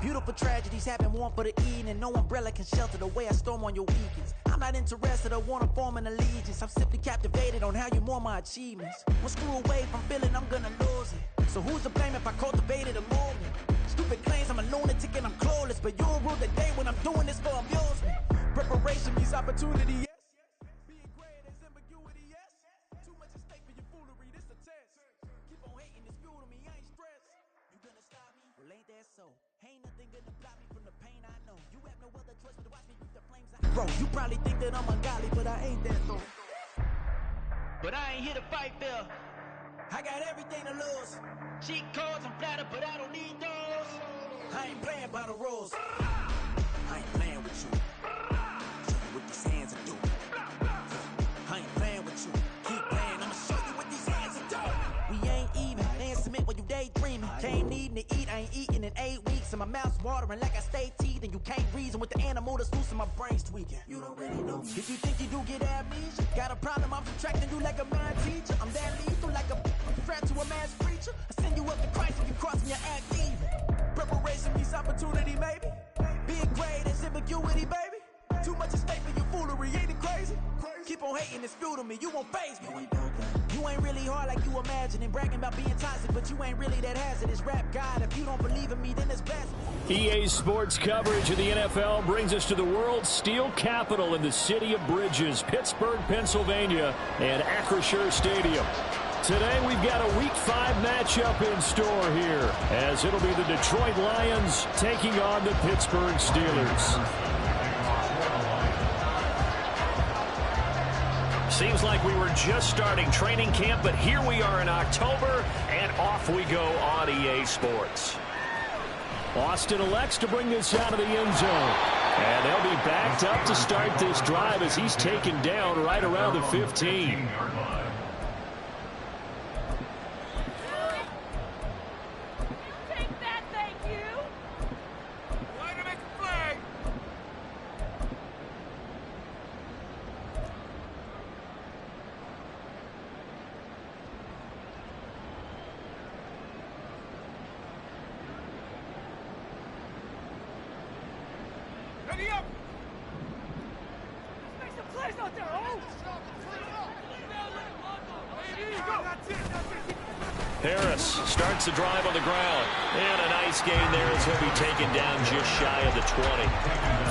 Beautiful tragedies happen, one for the evening. No umbrella can shelter the way I storm on your weekends. I'm not interested or want to form an allegiance. I'm simply captivated on how you mourn my achievements. One screw away from feeling I'm gonna lose it. So who's to blame if I cultivated a moment? Stupid claims I'm a lunatic and I'm clueless, but you'll rule the day when I'm doing this for amusement. Preparation means opportunity, yes. Being great is ambiguity, yes. Too much at stake for your foolery, this a test. Keep on hating, it's fuel to me, I ain't stressed. You gonna stop me? Well, ain't that so? Ain't nothing gonna block me from the pain I know. You have no other choice but to watch me with the flames I Bro, you probably think that I'm ungodly, but I ain't that though. But I ain't here to fight fair. I got everything to lose. Cheat codes, I'm flattered, but I don't need those. I ain't playing by the rules. I ain't playing with you. Show you what these hands are doing. I ain't playing with you. Keep playing, I'ma show you what these hands are doing. We ain't even. They ain't submit when you daydreaming. Came needing to eat, I ain't eating in 8 weeks. And my mouth's watering like I stay teething. You can't reason with the animal that's loose and my brain's tweaking. You don't really know me. If you think you do get amnesia, got a problem, I'm subtracting you like a mad teacher. I'm that lethal like a threat to a mass preacher. I send you up to Christ if you cross me, I act evil. Preparation means opportunity, maybe. Being great is ambiguity, baby. Too much at stake for your foolery, ain't it crazy? Keep on hating, it's fuel to me, you won't faze me. You ain't really hard like you imagine and bragging about being toxic, but you ain't really that hazardous. Rap God, if you don't believe in me, then it's best. EA Sports coverage of the NFL brings us to the world's steel capital in the city of Bridges, Pittsburgh, Pennsylvania, and Acrisure Stadium. Today we've got a Week 5 matchup in store here, as it'll be the Detroit Lions taking on the Pittsburgh Steelers. Seems like we were just starting training camp, but here we are in October, and off we go on EA Sports. Austin elects to bring this out of the end zone, and they'll be backed up to start this drive as he's taken down right around the 15. Harris starts the drive on the ground. And a nice gain there as he'll be taken down just shy of the 20.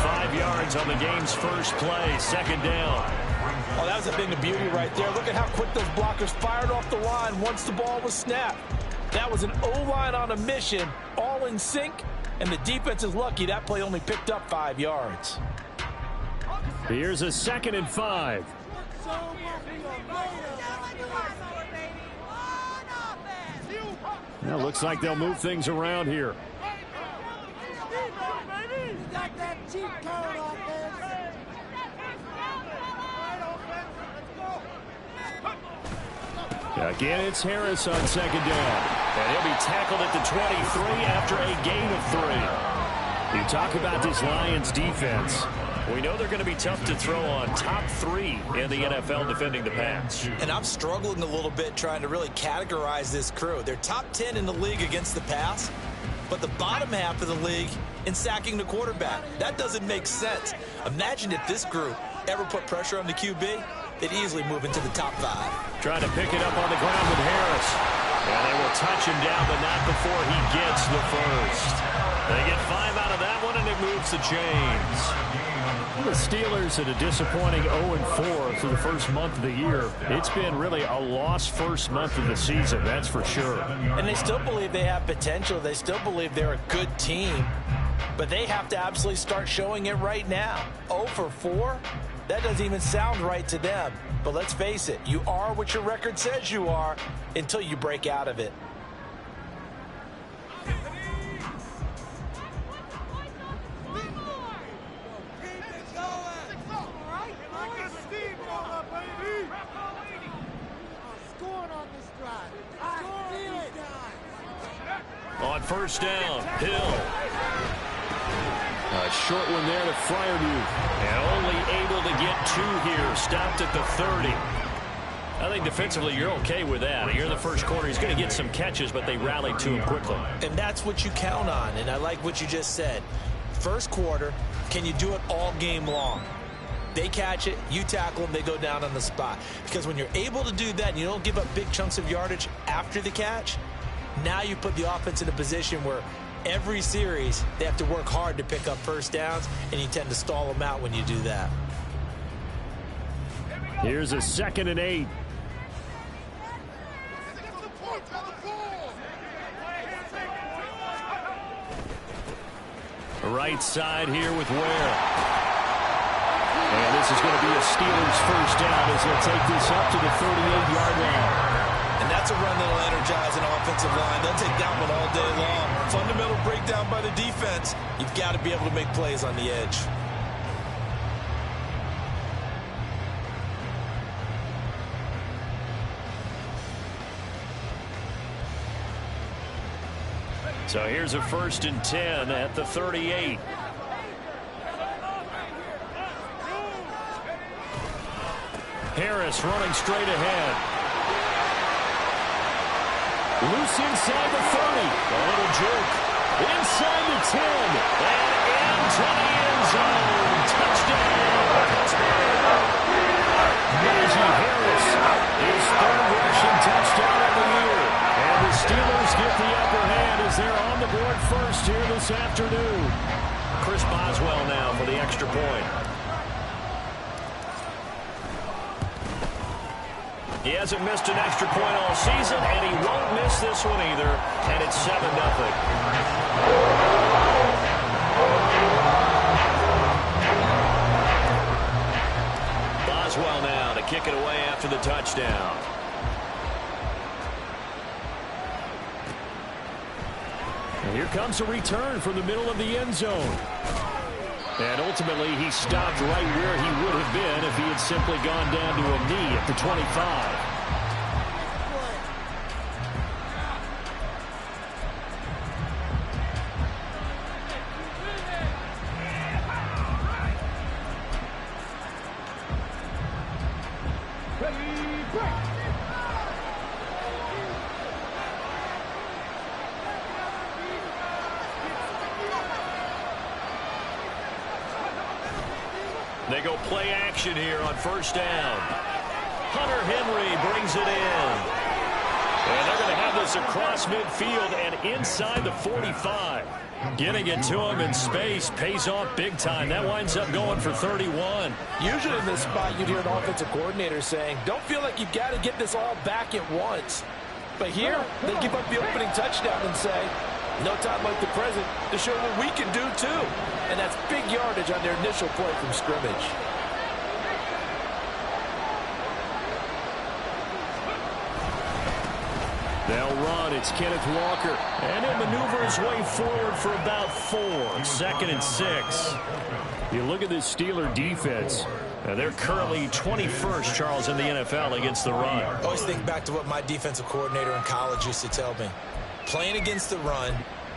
5 yards on the game's first play, second down. Oh, that was a thing of beauty right there. Look at how quick those blockers fired off the line once the ball was snapped. That was an O-line on a mission, all in sync, and the defense is lucky that play only picked up 5 yards. Here's a 2nd and 5. Well, looks like they'll move things around here. Again, it's Harris on 2nd down. And he'll be tackled at the 23 after a gain of 3. You talk about this Lions defense. We know they're going to be tough to throw on. Top 3 in the NFL defending the pass. And I'm struggling a little bit trying to really categorize this crew. They're top 10 in the league against the pass, but the bottom half of the league in sacking the quarterback. That doesn't make sense. Imagine if this group ever put pressure on the QB, they'd easily move into the top 5. Trying to pick it up on the ground with Harris. And they will touch him down, but not before he gets the first. They get 5 out of that one, and it moves the chains. The Steelers at a disappointing 0-4 through the first month of the year. It's been really a lost first month of the season, that's for sure. And they still believe they have potential. They still believe they're a good team. But they have to absolutely start showing it right now. 0-4? That doesn't even sound right to them. But let's face it, you are what your record says you are until you break out of it. On first down, Hill. A short one there to Freiermuth. And only able to get 2 here. Stopped at the 30. I think defensively you're okay with that. Here in the first quarter, he's going to get some catches, but they rallied to him quickly. And that's what you count on, and I like what you just said. First quarter, can you do it all game long? They catch it, you tackle them, they go down on the spot. Because when you're able to do that and you don't give up big chunks of yardage after the catch, now you put the offense in a position where every series they have to work hard to pick up first downs, and you tend to stall them out when you do that. Here's a 2nd and 8. Right side here with Ware. And this is going to be a Steelers first down as they'll take this up to the 38-yard line. And that's a run that'll energize an offensive line. They'll take that one all day long. Fundamental breakdown by the defense. You've got to be able to make plays on the edge. So here's a 1st and 10 at the 38. Harris running straight ahead. Loose inside the 30. A little jerk. Inside the 10. And into the end zone. Touchdown. Najee Harris. His 3rd rushing touchdown of the year. And the Steelers get the upper hand as they're on the board first here this afternoon. Chris Boswell now for the extra point. He hasn't missed an extra point all season, and he won't miss this one either. And it's 7-0. Boswell now to kick it away after the touchdown. And here comes a return from the middle of the end zone. And ultimately, he stopped right where he would have been if he had simply gone down to a knee at the 25. They go play action here on first down. Hunter Henry brings it in. And they're going to have this across midfield and inside the 45. Getting it to him in space pays off big time. That winds up going for 31. Usually in this spot, you'd hear an offensive coordinator saying, don't feel like you've got to get this all back at once. But here, they give up the opening touchdown and say, no time like the present to show what we can do too. And that's big yardage on their initial play from scrimmage. They'll run. It's Kenneth Walker. And he'll maneuver his way forward for about 4. 2nd and 6. You look at this Steeler defense. They're currently 21st, Charles, in the NFL against the run. I always think back to what my defensive coordinator in college used to tell me. Playing against the run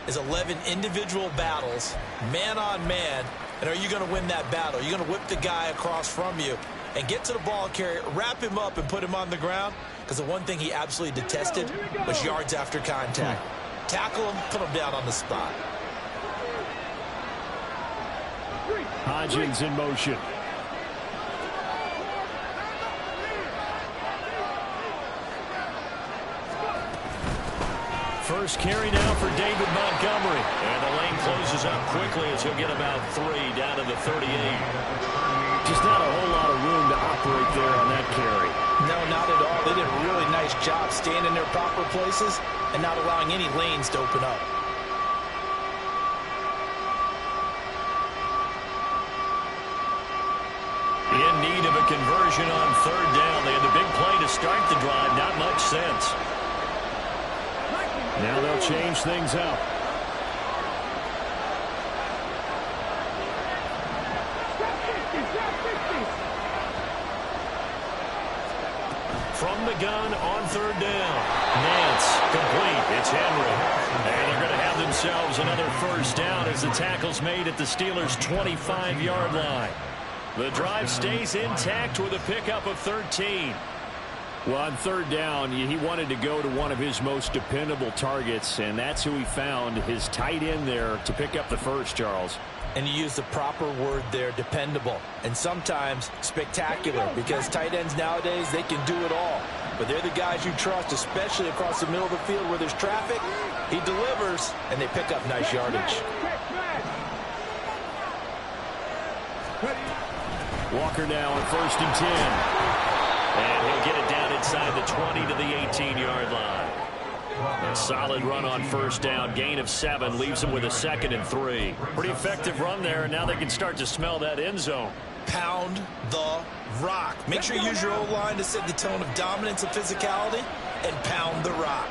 is 11 individual battles, man on man, and are you going to win that battle? You're going to whip the guy across from you and get to the ball carrier, wrap him up, and put him on the ground, because the one thing he absolutely detested was yards after contact. Tackle him, put him down on the spot. Hodgins in motion. First carry now for David Montgomery. And the lane closes up quickly as he'll get about 3 down to the 38. Just not a whole lot of room to operate there on that carry. No, not at all. They did a really nice job staying in their proper places and not allowing any lanes to open up. In need of a conversion on 3rd down. They had the big play to start the drive. Not much sense. Now they'll change things up. From the gun on 3rd down. Nance complete. It's Henry. And they're going to have themselves another first down as the tackle's made at the Steelers' 25-yard line. The drive stays intact with a pickup of 13. Well, on third down, he wanted to go to one of his most dependable targets, and that's who he found, his tight end there, to pick up the first, Charles. And you use the proper word there, dependable, and sometimes spectacular, because tight ends nowadays, they can do it all. But they're the guys you trust, especially across the middle of the field where there's traffic. He delivers, and they pick up nice yardage. Walker now on 1st and 10. And he'll get it down inside the 20 to the 18-yard line. A solid run on 1st down. Gain of 7 leaves him with a 2nd and 3. Pretty effective run there, and now they can start to smell that end zone. Pound the rock. Make sure you use your O-line to set the tone of dominance and physicality, and pound the rock.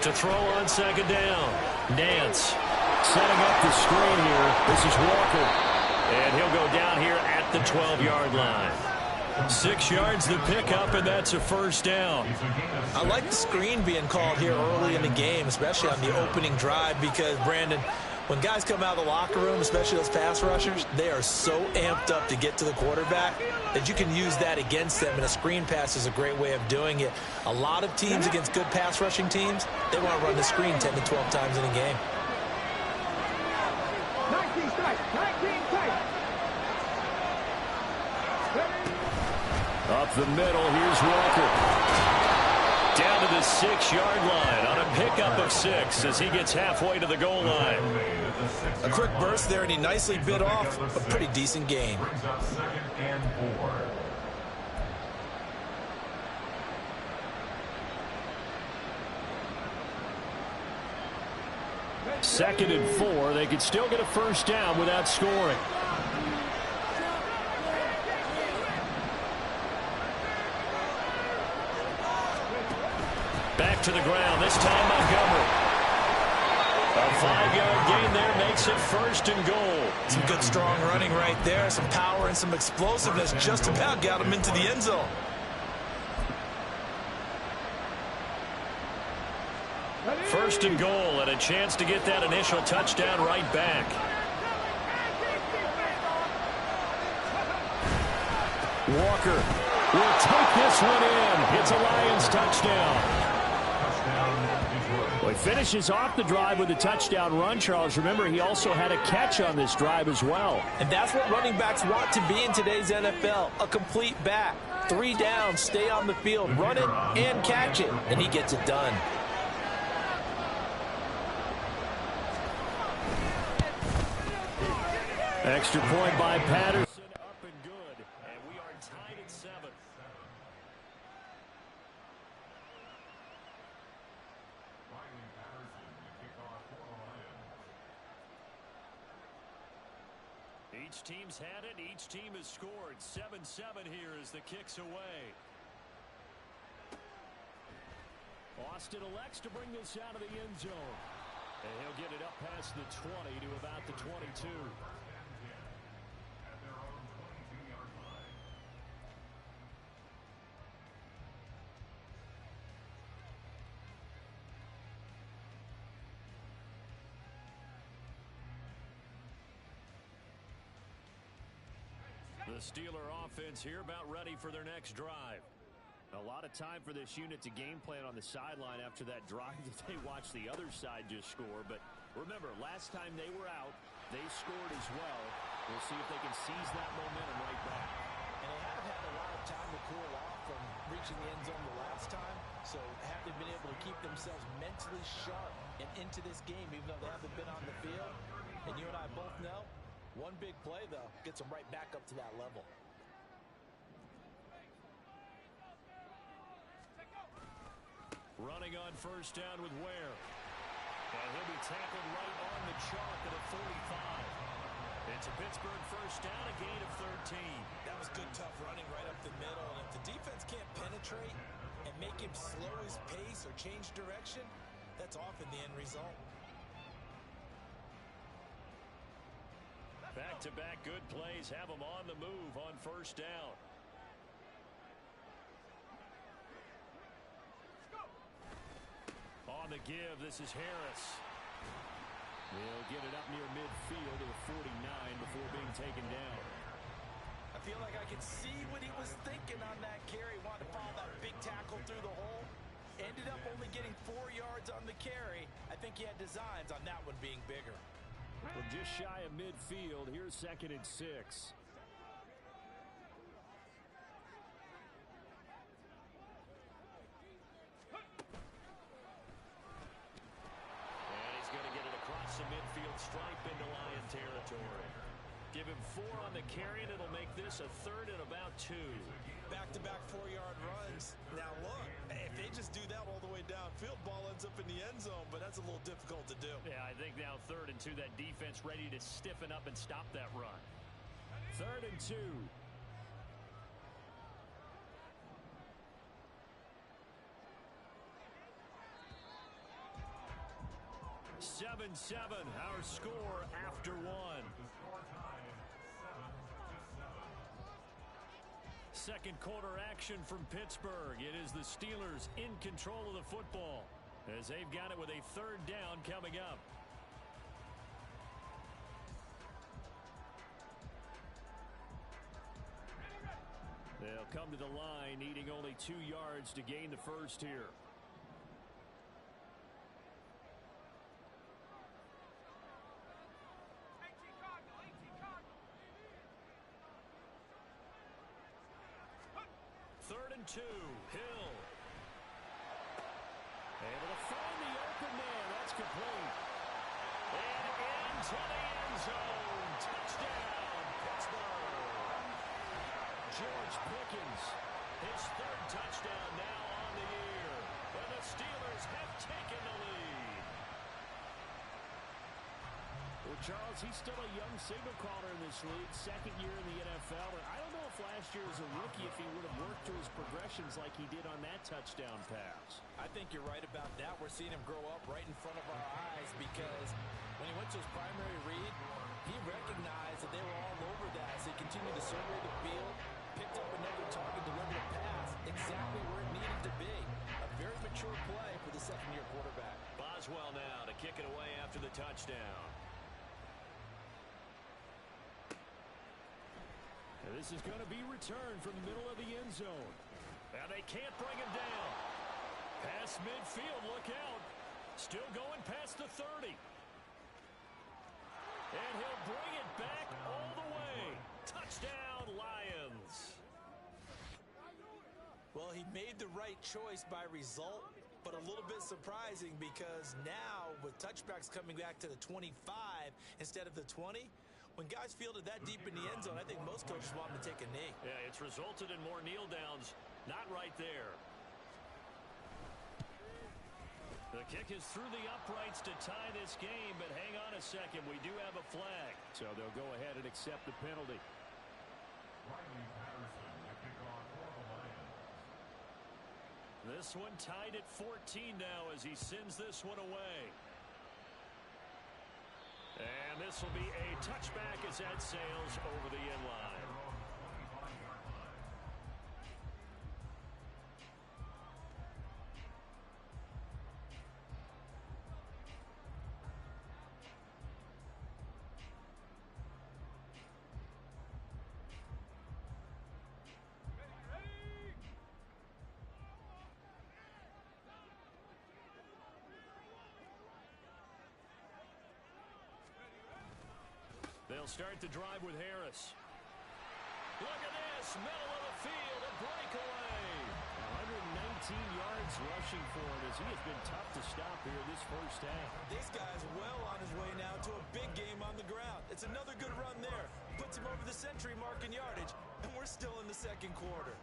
To throw on 2nd down. Nance setting up the screen here. This is Walker. And he'll go down here at the 12-yard line. 6 yards to pick up, and that's a 1st down. I like the screen being called here early in the game, especially on the opening drive, because, Brandon, when guys come out of the locker room, especially those pass rushers, they are so amped up to get to the quarterback that you can use that against them, and a screen pass is a great way of doing it. A lot of teams against good pass rushing teams, they want to run the screen 10 to 12 times in a game. 19 tight. Up the middle, here's Walker. Down to the 6-yard line on a pickup of 6 as he gets halfway to the goal line. A quick burst there, and he nicely bit off a pretty decent gain. 2nd and 4. They could still get a 1st down without scoring. Back to the ground, this time Montgomery. A 5-yard gain there makes it 1st and goal. Some good strong running right there, some power and some explosiveness, just about got him into the end zone. First and goal, and a chance to get that initial touchdown right back. Walker will take this one in. It's a Lions touchdown. Well, he finishes off the drive with a touchdown run, Charles. Remember, he also had a catch on this drive as well. And that's what running backs want to be in today's NFL, a complete back. 3 downs, stay on the field, run it and catch it, and he gets it done. Extra point by Patterson. Up and good. And we are tied at 7. Each team's had it. Each team has scored. 7-7 here as the kick's away. Austin elects to bring this out of the end zone. And he'll get it up past the 20 to about the 22. The Steeler offense here about ready for their next drive. A lot of time for this unit to game plan on the sideline after that drive that they watched the other side just score. But remember, last time they were out, they scored as well. We'll see if they can seize that momentum right back. And they haven't had a lot of time to cool off from reaching the end zone the last time. So have they been able to keep themselves mentally sharp and into this game, even though they haven't been on the field? And you and I both know, one big play, though, gets them right back up to that level. Running on 1st down with Ware. And he'll be tackled right on the chalk at a 45. It's a Pittsburgh 1st down, a gain of 13. That was good, tough running right up the middle. And if the defense can't penetrate and make him slow his pace or change direction, that's often the end result. Back-to-back good plays have them on the move on 1st down. On the give, this is Harris. He'll get it up near midfield to the 49 before being taken down. I feel like I can see what he was thinking on that carry. Wanted to follow that big tackle through the hole. Ended up only getting 4 yards on the carry. I think he had designs on that one being bigger. Well, just shy of midfield. Here's 2nd and 6. The midfield stripe into Lion territory. Give him 4 on the carry, and it'll make this a 3rd and about 2. Back-to-back 4-yard runs. Now look, if they just do that all the way downfield, ball ends up in the end zone, but that's a little difficult to do. Yeah, I think now 3rd and 2, that defense ready to stiffen up and stop that run. 3rd and 2. Seven, our score after 1. Second quarter action from Pittsburgh. It is the Steelers in control of the football as they've got it with a 3rd down coming up. They'll come to the line needing only 2 yards to gain the first here. Third and 2. Hill. Able to find the open man. That's complete. And into the end zone. Touchdown, Pittsburgh. George Pickens. His 3rd touchdown now on the year. And the Steelers have taken the lead. Well, Charles, he's still a young signal caller in this league, 2nd year in the NFL. And I don't know if last year as a rookie, if he would have worked through his progressions like he did on that touchdown pass. I think you're right about that. We're seeing him grow up right in front of our eyes because when he went to his primary read, he recognized that they were all over that. So he continued to survey the field, picked up another target, delivered a pass exactly where it needed to be. A very mature play for the 2nd-year quarterback. Boswell now to kick it away after the touchdown. And this is going to be returned from the middle of the end zone. Now they can't bring him down. Past midfield, look out. Still going past the 30. And he'll bring it back all the way. Touchdown, Lions. Well, he made the right choice by result, but a little bit surprising because now with touchbacks coming back to the 25 instead of the 20, when guys fielded that deep in the end zone, I think most coaches want them to take a knee. Yeah, it's resulted in more kneel downs. Not right there. The kick is through the uprights to tie this game, but hang on a second. We do have a flag. So they'll go ahead and accept the penalty. This one tied at 14 now as he sends this one away. And this will be a touchback as that sails over the end line. They'll start the drive with Harris. Look at this, middle of the field, a breakaway. 119 yards rushing for him as he has been tough to stop here this first half. This guy's well on his way now to a big game on the ground. It's another good run there. Puts him over the century mark in yardage, and we're still in the 2nd quarter.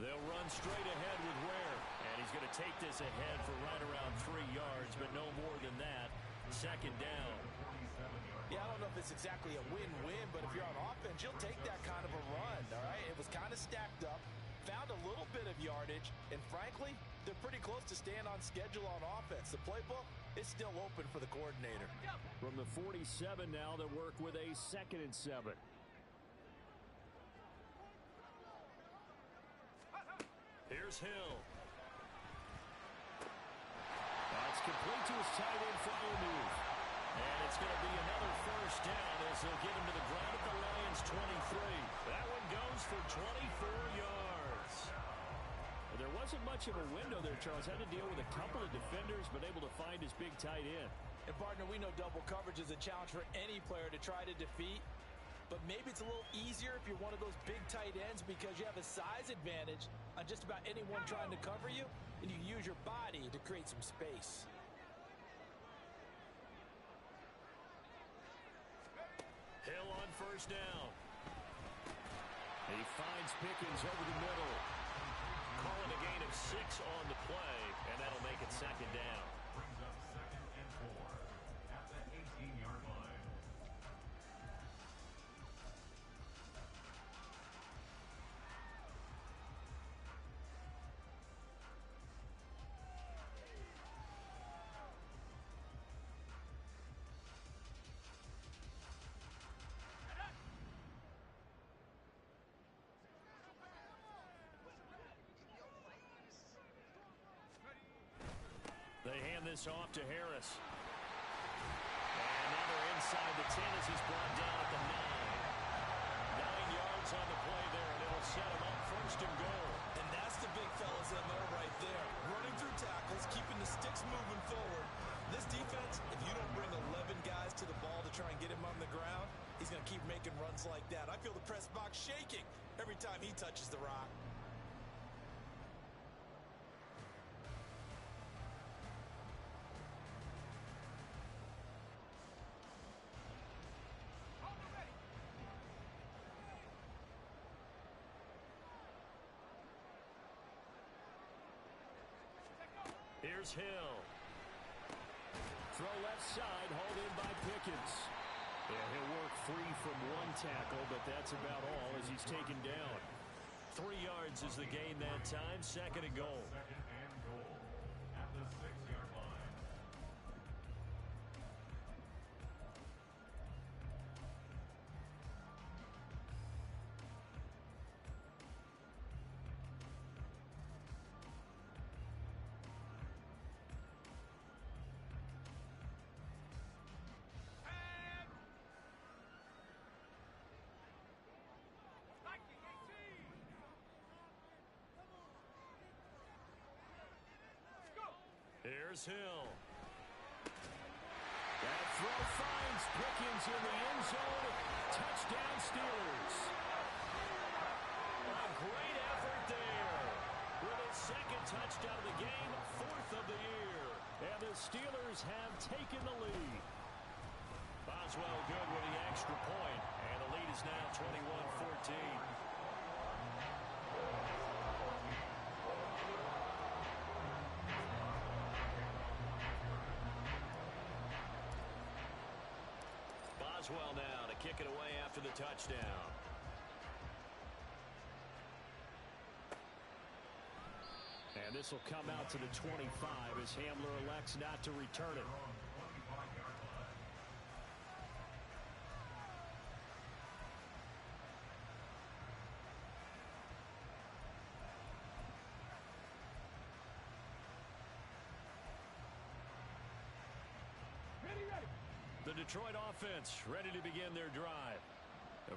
They'll run straight ahead with Ware. And he's going to take this ahead for right around 3 yards, but no more than that. 2nd down. Yeah, I don't know if it's exactly a win-win, but if you're on offense, you'll take that kind of a run, all right? It was kind of stacked up, found a little bit of yardage, and frankly, they're pretty close to staying on schedule on offense. The playbook is still open for the coordinator. From the 47 now, they work with a 2nd and 7. Here's Hill. That's complete to his tight end for Omove. And it's going to be another first down as they'll get him to the ground at the Lions' 23. That one goes for 24 yards. Well, there wasn't much of a window there, Charles. Had to deal with a couple of defenders, but able to find his big tight end. And, partner, we know double coverage is a challenge for any player to try to defeat. But maybe it's a little easier if you're one of those big tight ends because you have a size advantage on just about anyone trying to cover you, and you use your body to create some space. Hill on first down. He finds Pickens over the middle. Calling a gain of 6 on the play, and that'll make it 2nd down. Brings up 2nd and 4 at the 18-yard line. They hand this off to Harris. And now they're inside the 10 as he's brought down at the 9. 9 yards on the play there, and it'll set him up 1st and goal. And that's the big fellas in there right there. Running through tackles, keeping the sticks moving forward. This defense, if you don't bring 11 guys to the ball to try and get him on the ground, he's going to keep making runs like that. I feel the press box shaking every time he touches the rock. Here's Hill. Throw left side, hauled in by Pickens. Yeah, he'll work free from one tackle, but that's about all as he's taken down. 3 yards is the gain that time, 2nd and goal. 2nd and goal at the 6-yard line. Here's Hill. That throw finds Pickens in the end zone. Touchdown Steelers. A great effort there. With his 2nd touchdown of the game, 4th of the year. And the Steelers have taken the lead. Boswell good with the extra point. And the lead is now 21-14. Boswell now to kick it away after the touchdown. And this will come out to the 25 as Hamler elects not to return it. The Detroit offense ready to begin their drive.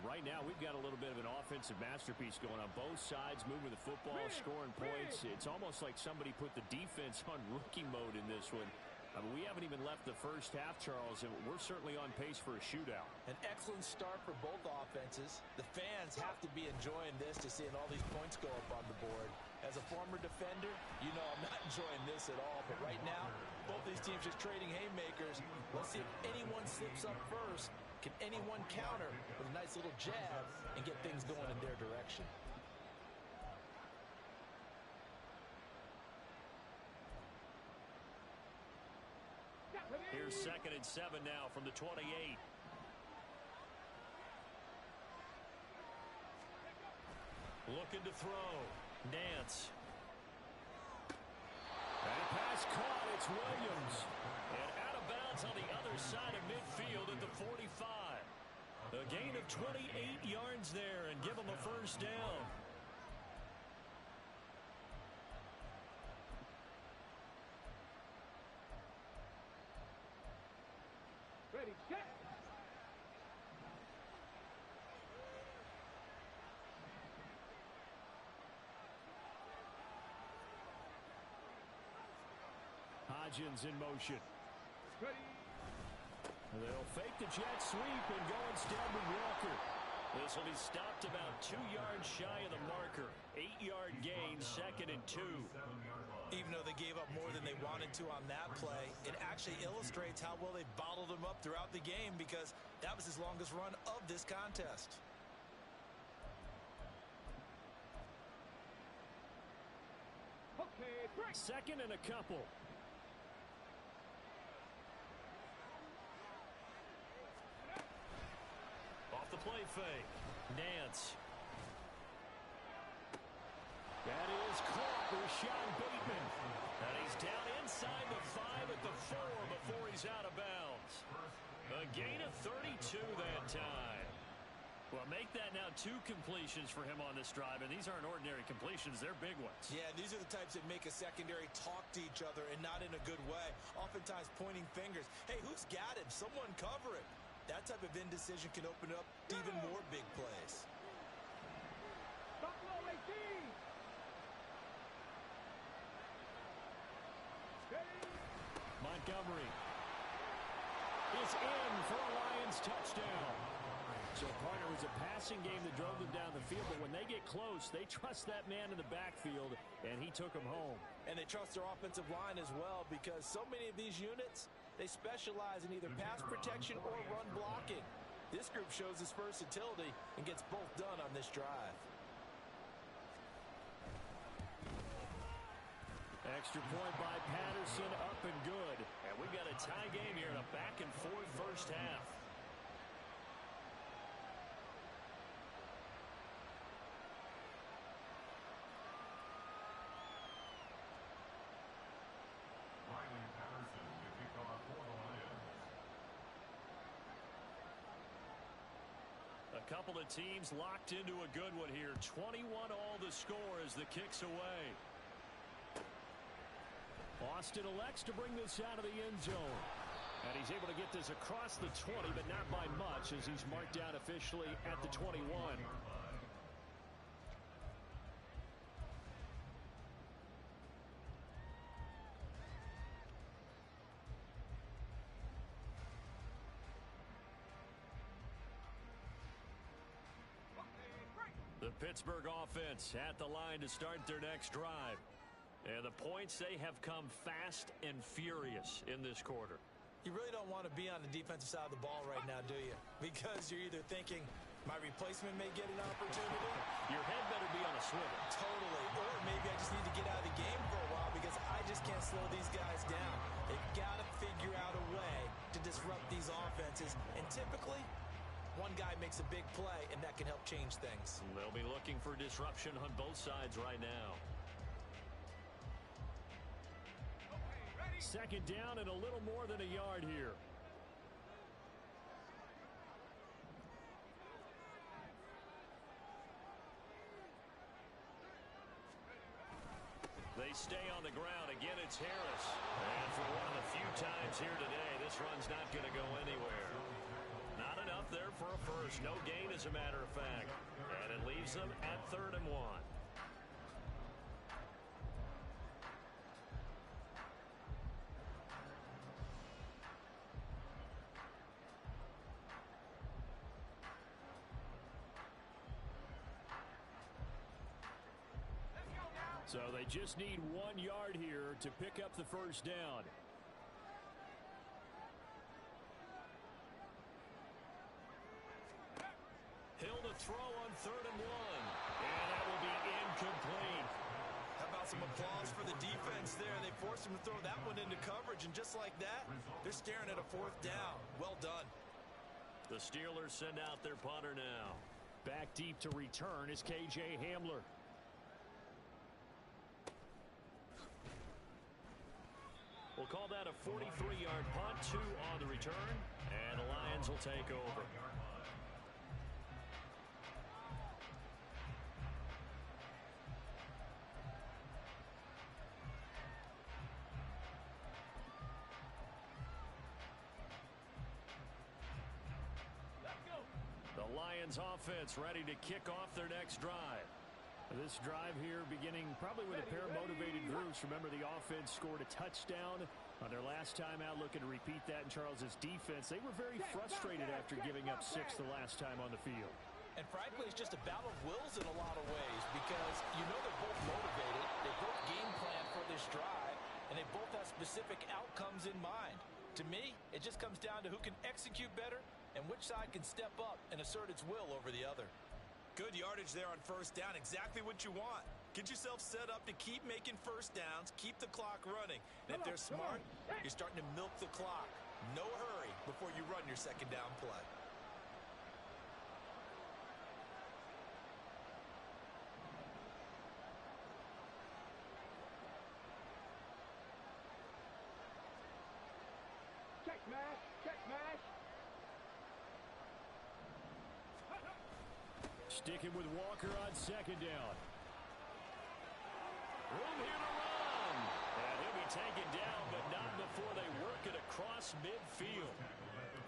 Right now, we've got a little bit of an offensive masterpiece going on both sides, moving the football, scoring points. It's almost like somebody put the defense on rookie mode in this one. I mean, we haven't even left the first half, Charles, and we're certainly on pace for a shootout. An excellent start for both offenses. The fans have to be enjoying this to seeing all these points go up on the board. As a former defender, you know I'm not enjoying this at all. But right now, both these teams just trading haymakers. Let's see if anyone slips up first. Can anyone counter with a nice little jab and get things going in their direction? Here's 2nd and 7 now from the 28. looking to throw. Nance. And a pass caught. It's Williams. And out of bounds on the other side of midfield at the 45. A gain of 28 yards there and give them a first down. Ready, set. Hodgins in motion. Ready. They'll fake the jet sweep and go instead with Walker. This will be stopped about 2 yards shy of the marker. 8-yard gain, 2nd and 2. Even though they gave up more than they wanted to on that play, it actually illustrates how well they bottled them up throughout the game, because that was his longest run of this contest. Okay, break. 2nd and a couple. Off the play fake. Nance. That is caught with Sean Bateman. And he's down inside the 5 at the 4 before he's out of bounds. A gain of 32 that time. Well, make that now 2 completions for him on this drive, and these aren't ordinary completions. They're big ones. Yeah, these are the types that make a secondary talk to each other, and not in a good way. Oftentimes pointing fingers. Hey, who's got him? Someone cover it. That type of indecision can open up to even more big plays. Buffalo 18. Ready. Montgomery is in for a Lions touchdown. So, partner, it was a passing game that drove them down the field, but when they get close, they trust that man in the backfield, and he took them home. And they trust their offensive line as well, because so many of these units, they specialize in either pass protection or run blocking. This group shows its versatility and gets both done on this drive. Extra point by Patterson, up and good. And we've got a tie game here in a back-and-forth first half. Riley Patterson to kick off for the Lions. A couple of teams locked into a good one here. 21 all the score as the kick's away. Austin elects to bring this out of the end zone. And he's able to get this across the 20, but not by much, as he's marked down officially at the 21. The Pittsburgh offense at the line to start their next drive. And the points, they have come fast and furious in this quarter. You really don't want to be on the defensive side of the ball right now, do you? Because you're either thinking, my replacement may get an opportunity. Your head better be on a swivel. Totally. Or maybe I just need to get out of the game for a while, because I just can't slow these guys down. They've got to figure out a way to disrupt these offenses. And typically, one guy makes a big play, and that can help change things. They'll be looking for disruption on both sides right now. Second down and a little more than a yard here. They stay on the ground. Again, it's Harris. And for one of the few times here today, this run's not going to go anywhere. Not enough there for a first. No gain, as a matter of fact. And it leaves them at 3rd and 1. So they just need 1 yard here to pick up the first down. Hill to throw on 3rd and 1. And that will be incomplete. How about some applause for the defense there? They forced him to throw that one into coverage, and just like that, they're staring at a 4th down. Well done. The Steelers send out their punter now. Back deep to return is K.J. Hamler. call that a 43-yard punt, 2 on the return, and the Lions will take over. The Lions offense ready to kick off their next drive. This drive here beginning probably with a pair of motivated groups. Remember, the offense scored a touchdown on their last time out, looking to repeat that in Charles's defense. They were very frustrated after giving up 6 the last time on the field. And frankly, it's just a battle of wills in a lot of ways because you know they're both motivated. They both game plan for this drive, and they both have specific outcomes in mind. To me, it just comes down to who can execute better and which side can step up and assert its will over the other. Good yardage there on first down. Exactly what you want. Get yourself set up to keep making first downs, keep the clock running. And if they're smart, you're starting to milk the clock. No hurry before you run your second down play. Check smash. Check smash. Sticking with Walker on second down. Room here to run. And he'll be taken down, but not before they work it across midfield.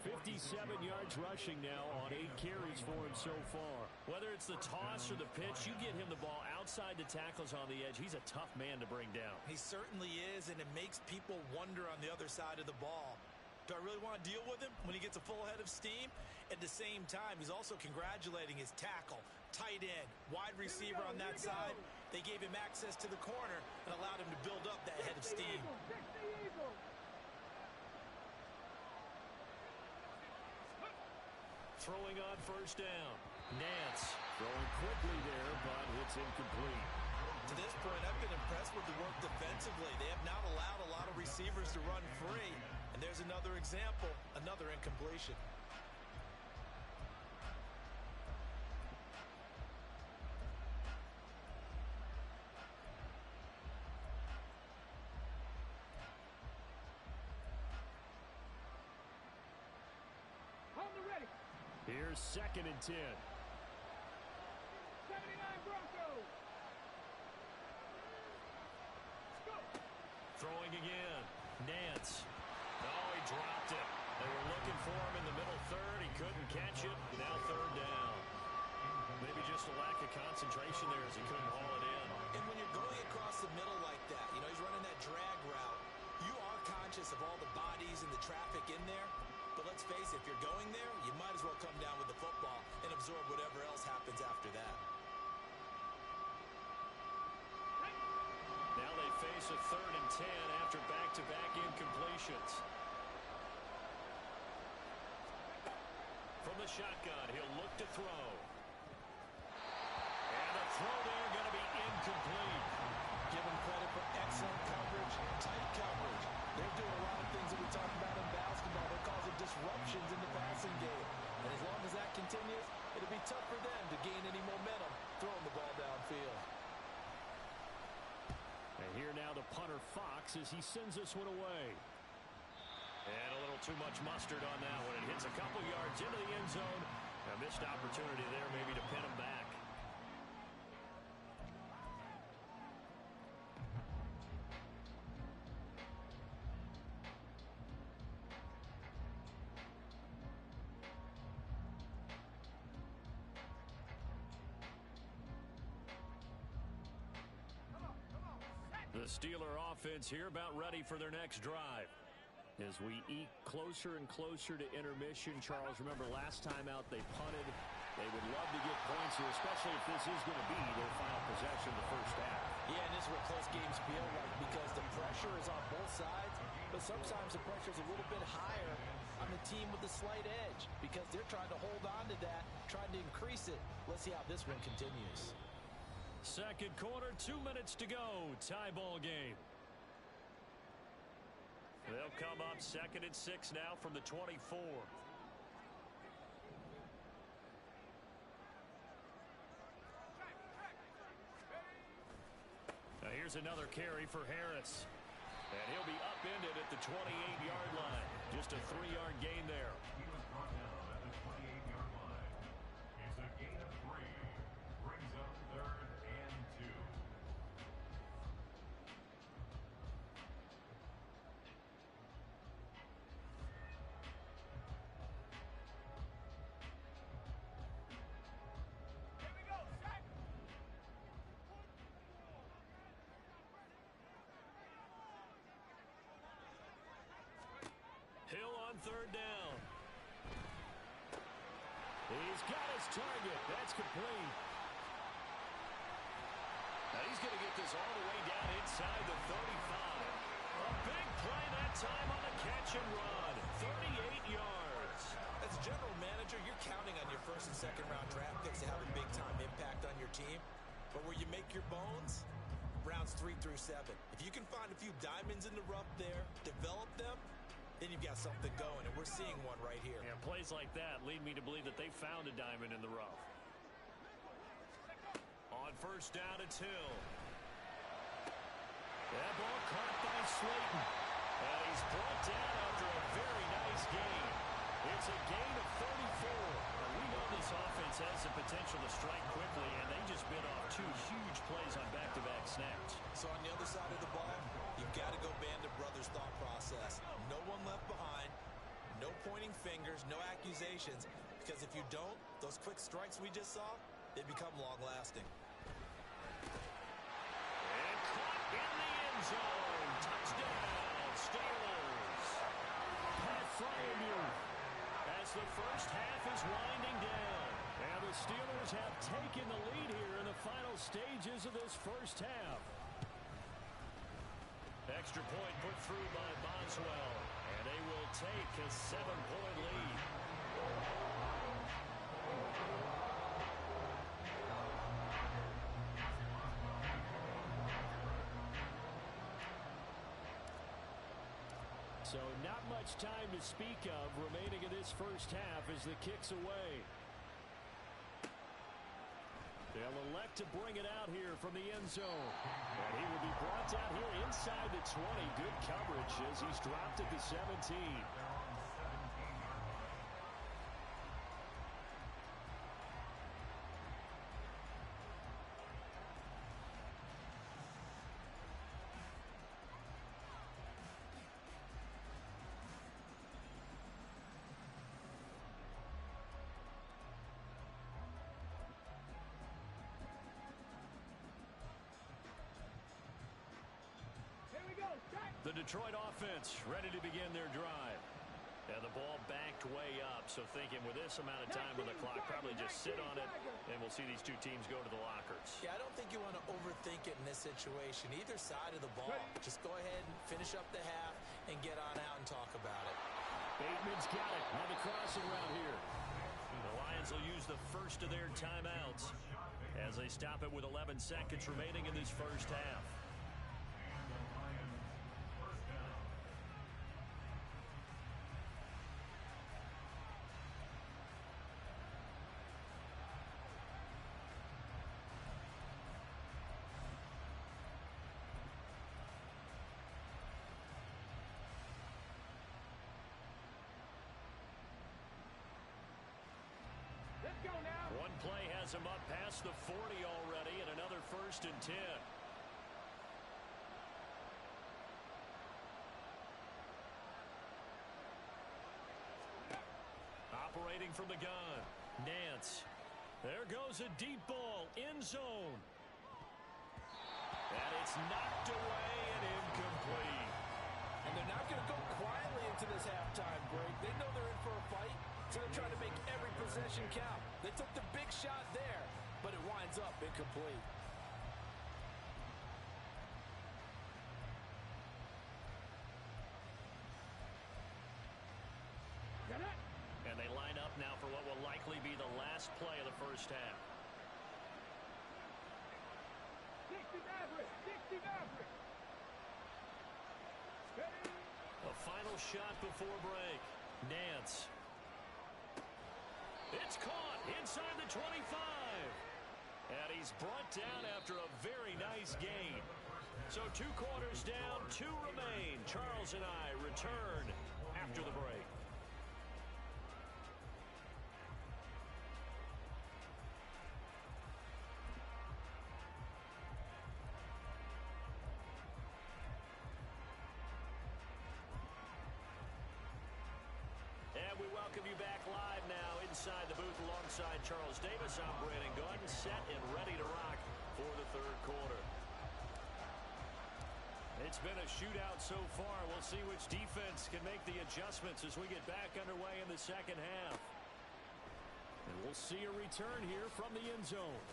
57 yards rushing now on 8 carries for him so far. Whether it's the toss or the pitch, you get him the ball outside the tackles on the edge. He's a tough man to bring down. He certainly is, and it makes people wonder on the other side of the ball. Do I really want to deal with him when he gets a full head of steam? At the same time, he's also congratulating his tackle, tight end, wide receiver on that side. They gave him access to the corner and allowed him to build up that head of steam. Throwing on first down. Nance throwing quickly there, but it's incomplete. To this point, I've been impressed with the work defensively. They have not allowed a lot of receivers to run free. And there's another example, another incompletion. Hold the ready. Here's 2nd and 10. 79 Broncos. Throwing again. Nance. Oh, he dropped it. They were looking for him in the middle third. He couldn't catch it. Now 3rd down. Maybe just a lack of concentration there as he couldn't haul it in. And when you're going across the middle like that, you know, he's running that drag route, you are conscious of all the bodies and the traffic in there. But let's face it, if you're going there, you might as well come down with the football and absorb whatever else happens after that. Now they face a 3rd and 10 after back-to-back incompletions. From the shotgun, he'll look to throw. And the throw there going to be incomplete. Give them credit for excellent coverage, tight coverage. They're doing a lot of things that we talk about in basketball. They're causing disruptions in the passing game. And as long as that continues, it'll be tough for them to gain any momentum throwing the ball downfield. And here now the punter Fox as he sends this one away. And a little too much mustard on that one. It hits a couple yards into the end zone. A missed opportunity there maybe to pin him back. The Steeler offense here about ready for their next drive. As we eke closer and closer to intermission, Charles, remember last time out they punted. They would love to get points here, especially if this is going to be their final possession of the first half. Yeah, and this is what close games feel like because the pressure is on both sides, but sometimes the pressure is a little bit higher on the team with the slight edge because they're trying to hold on to that, trying to increase it. Let's see how this one continues. Second quarter, 2 minutes to go. Tie ball game. They'll come up 2nd and 6 now from the 24. Now here's another carry for Harris. And he'll be upended at the 28-yard line. Just a 3-yard gain there. He was brought down at the 28-yard line. It's a gain of 3. Brings up 3rd and 2. Hill on 3rd down. He's got his target. That's complete. Now he's going to get this all the way down inside the 35. A big play that time on the catch and run. 38 yards. As a general manager, you're counting on your first and second round draft picks to have a big-time impact on your team. But where you make your bones, rounds 3 through 7. If you can find a few diamonds in the rough there, develop them, then you've got something going, and we're seeing one right here. Yeah, plays like that lead me to believe that they found a diamond in the rough. On 1st down, it's Hill. That ball caught by Slayton. And he's brought down after a very nice gain. It's a gain of 34. And we know this offense has the potential to strike quickly, and they just bit off 2 huge plays on back-to-back snaps. So on the other side of the ball, you've got to go Band of Brothers thought process. No one left behind, no pointing fingers, no accusations, because if you don't, those quick strikes we just saw, they become long-lasting. And caught in the end zone. Touchdown, Steelers. Pat Fryermuth as the first half is winding down. And the Steelers have taken the lead here in the final stages of this first half. Extra point put through by Boswell. And they will take a 7-point lead. So not much time to speak of remaining in this first half as the kick's away. They'll elect to bring it out here from the end zone. And he will be brought down here inside the 20. Good coverage as he's dropped at the 17. The Detroit offense ready to begin their drive. And the ball backed way up, so thinking with this amount of time on the clock, probably just sit on it, and we'll see these 2 teams go to the lockers. Yeah, I don't think you want to overthink it in this situation. Either side of the ball, just go ahead and finish up the half and get on out and talk about it. Bateman's got it on the crossing route here. The Lions will use the first of their timeouts as they stop it with 11 seconds remaining in this first half. Let's go now. One play has him up past the 40 already, and another 1st and 10. Operating from the gun, Nance. There goes a deep ball, end zone. And it's knocked away and incomplete. And they're not going to go quietly into this halftime break. They know they're in for a fight, so they're trying to make every possession count. They took the big shot there, but it winds up incomplete. And they line up now for what will likely be the last play of the first half. 60 Maverick. 60 Maverick. A final shot before break. Nance. It's caught inside the 25. And he's brought down after a very nice gain. So 2 quarters down, 2 remain. Charles and I return after the break. And we welcome you back live now inside the booth alongside Charles Davis. I'm Brandon Gunn, set and ready to rock for the 3rd quarter. It's been a shootout so far. We'll see which defense can make the adjustments as we get back underway in the 2nd half. And we'll see a return here from the end zone.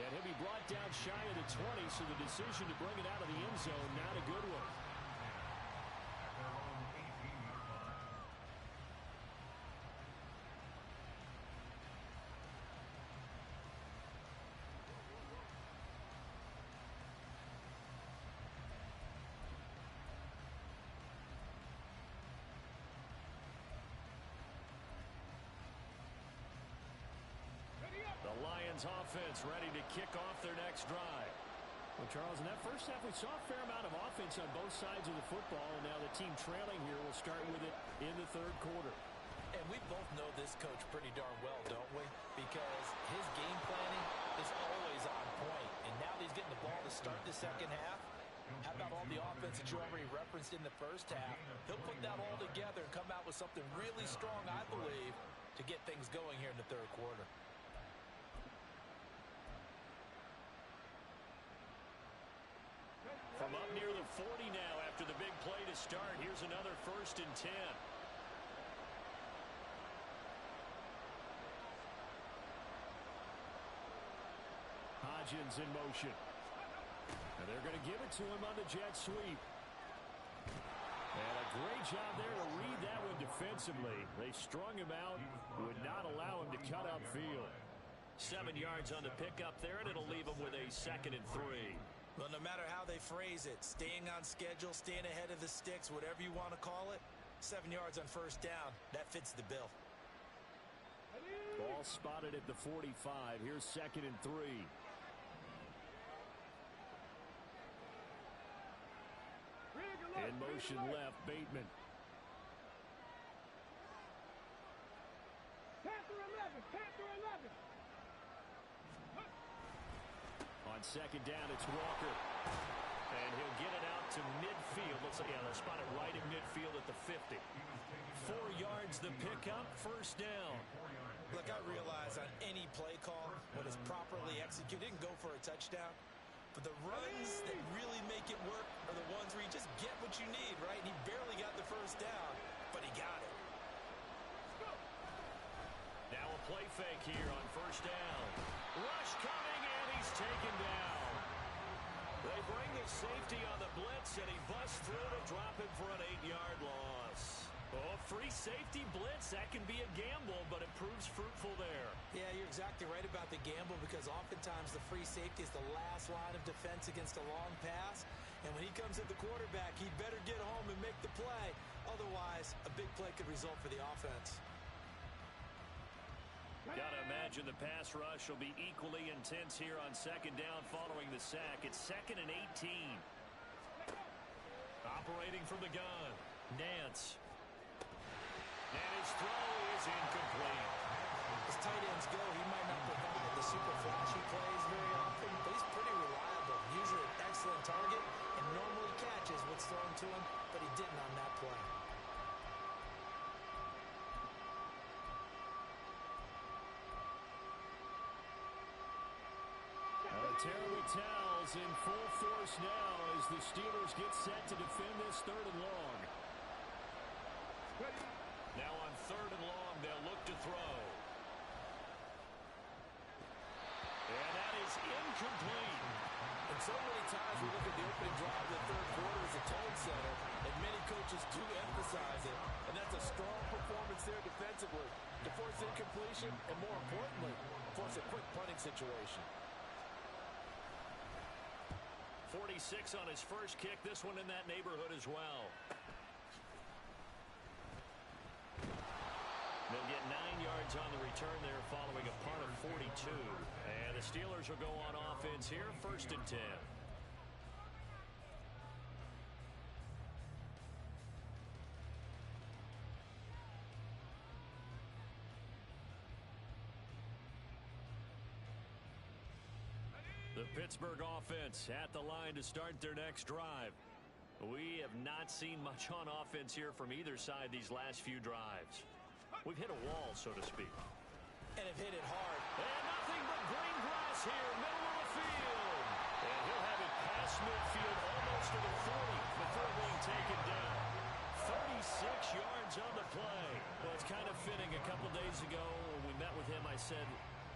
And he'll be brought down shy of the 20, so the decision to bring it out of the end zone, not a good one. The Lions offense ready to kick off their next drive. Well, Charles, in that first half, we saw a fair amount of offense on both sides of the football, and now the team trailing here will start with it in the 3rd quarter. And we both know this coach pretty darn well, don't we? Because his game planning is always on point. And now that he's getting the ball to start the 2nd half, how about all the offense that you already referenced in the first half? He'll put that all together and come out with something really strong, I believe, to get things going here in the 3rd quarter. From up near the 40 now after the big play to start. Here's another 1st and 10. Hodgins in motion. And they're going to give it to him on the jet sweep. And a great job there to read that one defensively. They strung him out, would not allow him to cut upfield. 7 yards on the pickup there, and it'll leave him with a 2nd and 3. Well, no matter how they phrase it, staying on schedule, staying ahead of the sticks, whatever you want to call it, 7 yards on 1st down, that fits the bill. Ball spotted at the 45. Here's 2nd and 3. In motion left, Bateman. Panther 11, Panther 11. On 2nd down, it's Walker. And he'll get it out to midfield. Looks like, yeah, they'll spot it right at midfield at the 50. 4 yards the pickup, 1st down. Look, I realize on any play call, when it's properly executed, it can go for a touchdown. But the runs that really make it work are the ones where you just get what you need, right? And he barely got the 1st down, but he got it. Now a play fake here on 1st down. Rush coming, and he's taken down. They bring the safety on the blitz, and he busts through to drop him for an 8-yard loss. Oh, free safety blitz, that can be a gamble, but it proves fruitful there. Yeah, you're exactly right about the gamble, because oftentimes the free safety is the last line of defense against a long pass. And when he comes at the quarterback, he better get home and make the play. Otherwise, a big play could result for the offense. Gotta imagine the pass rush will be equally intense here on 2nd down following the sack. It's 2nd and 18. Operating from the gun, Nance. And his throw is incomplete. As tight ends go, he might not provide the super flashy plays very often, but he's pretty reliable. Usually an excellent target and normally catches what's thrown to him, but he didn't on that play. Terrible towels in full force now as the Steelers get set to defend this 3rd and long. Now on 3rd and long, they'll look to throw. And that is incomplete. And so many times we look at the opening drive of the 3rd quarter as a tone setter, and many coaches do emphasize it. And that's a strong performance there defensively to force incompletion and, more importantly, force a quick punting situation. 46 on his first kick. This one in that neighborhood as well. They'll get 9 yards on the return there following a punt of 42. And the Steelers will go on offense here, 1st and 10. The Pittsburgh offense at the line to start their next drive. We have not seen much on offense here from either side these last few drives. We've hit a wall, so to speak. And have hit it hard. And nothing but green grass here, middle of the field. And he'll have it past midfield almost to the 40 before being taken down. 36 yards on the play. Well, it's kind of fitting. A couple days ago when we met with him, I said,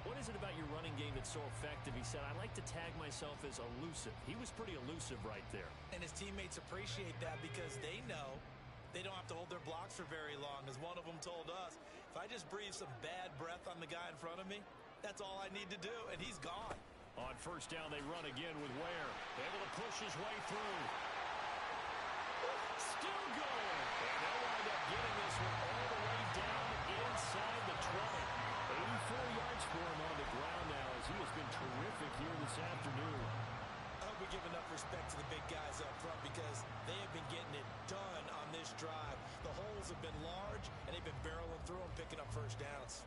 what is it about your running game that's so effective? He said, I like to tag myself as elusive. He was pretty elusive right there. And his teammates appreciate that because they know they don't have to hold their blocks for very long. As one of them told us, if I just breathe some bad breath on the guy in front of me, that's all I need to do, and he's gone. On first down, they run again with Ware. Able to push his way through. Still going. And they'll wind up getting this one all the way down inside the 20. 84 yards for him on the ground now as he has been terrific here this afternoon. I hope we give enough respect to the big guys up front because they have been getting it done on this drive. The holes have been large, and they've been barreling through them, picking up first downs.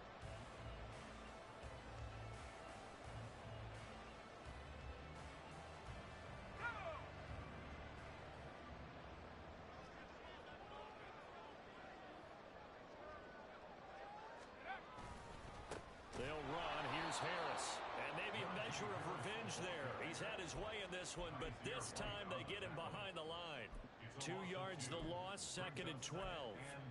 They'll run. Here's Harris. And maybe a measure of revenge there. He's had his way in this one, but this time they get him behind the line. 2 yards the loss, 2nd and 12.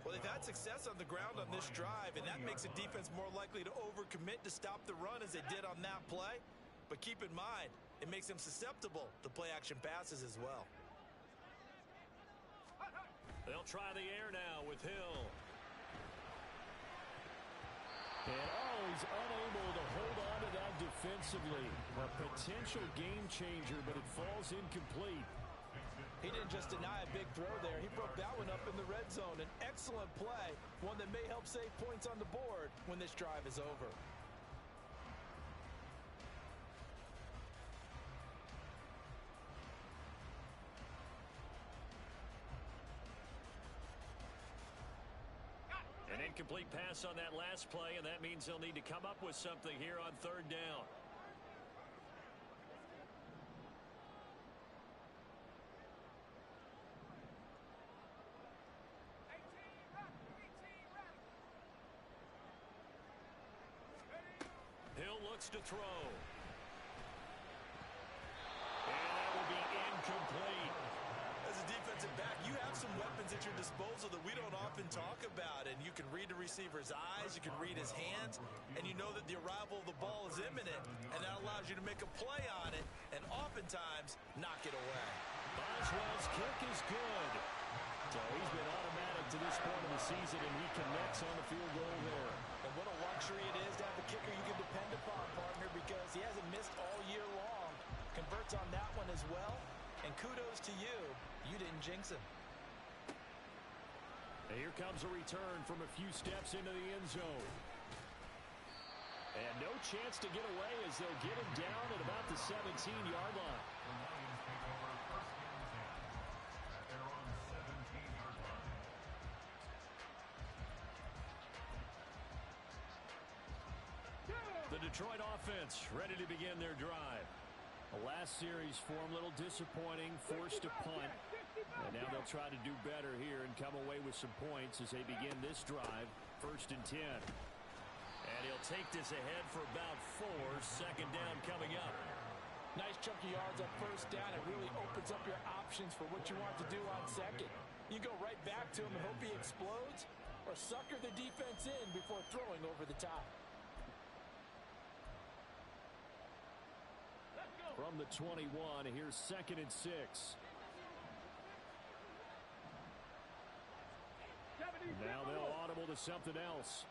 Well, they've had success on the ground on this drive, and that makes a defense more likely to overcommit to stop the run as they did on that play. But keep in mind, it makes them susceptible to play-action passes as well. They'll try the air now with Hill. And he's unable to hold on to that defensively. A potential game changer, but it falls incomplete. He didn't just deny a big throw there. He broke that one up in the red zone. An excellent play, one that may help save points on the board when this drive is over. An incomplete pass on that last play, and that means they'll need to come up with something here on third down. Hill looks to throw. And that will be incomplete. As a defensive back, you have some weapons at your disposal that we don't often talk about. And you can read the receiver's eyes, you can read his hands, and you know that the arrival of the ball is imminent. And that allows you to make a play on it and oftentimes knock it away. Boswell's kick is good. So he's been automatic to this point of the season, and he connects on the field goal there. And what a luxury it is to have a kicker you can depend upon, partner, because he hasn't missed all year long. Converts on that one as well. And kudos to you. You didn't jinx him. And here comes a return from a few steps into the end zone. And no chance to get away as they'll get him down at about the 17-yard line. The Lions take over first and 10 at their own 17-yard line. The Detroit offense ready to begin their drive. The last series for him, a little disappointing, forced a punt. And now they'll try to do better here and come away with some points as they begin this drive, 1st and 10. And he'll take this ahead for about 4. 2nd down coming up. Nice chunky yards on first down. It really opens up your options for what you want to do on second. You go right back to him and hope he explodes, or sucker the defense in before throwing over the top. From the 21, here's 2nd and 6. Now they'll audible to something else.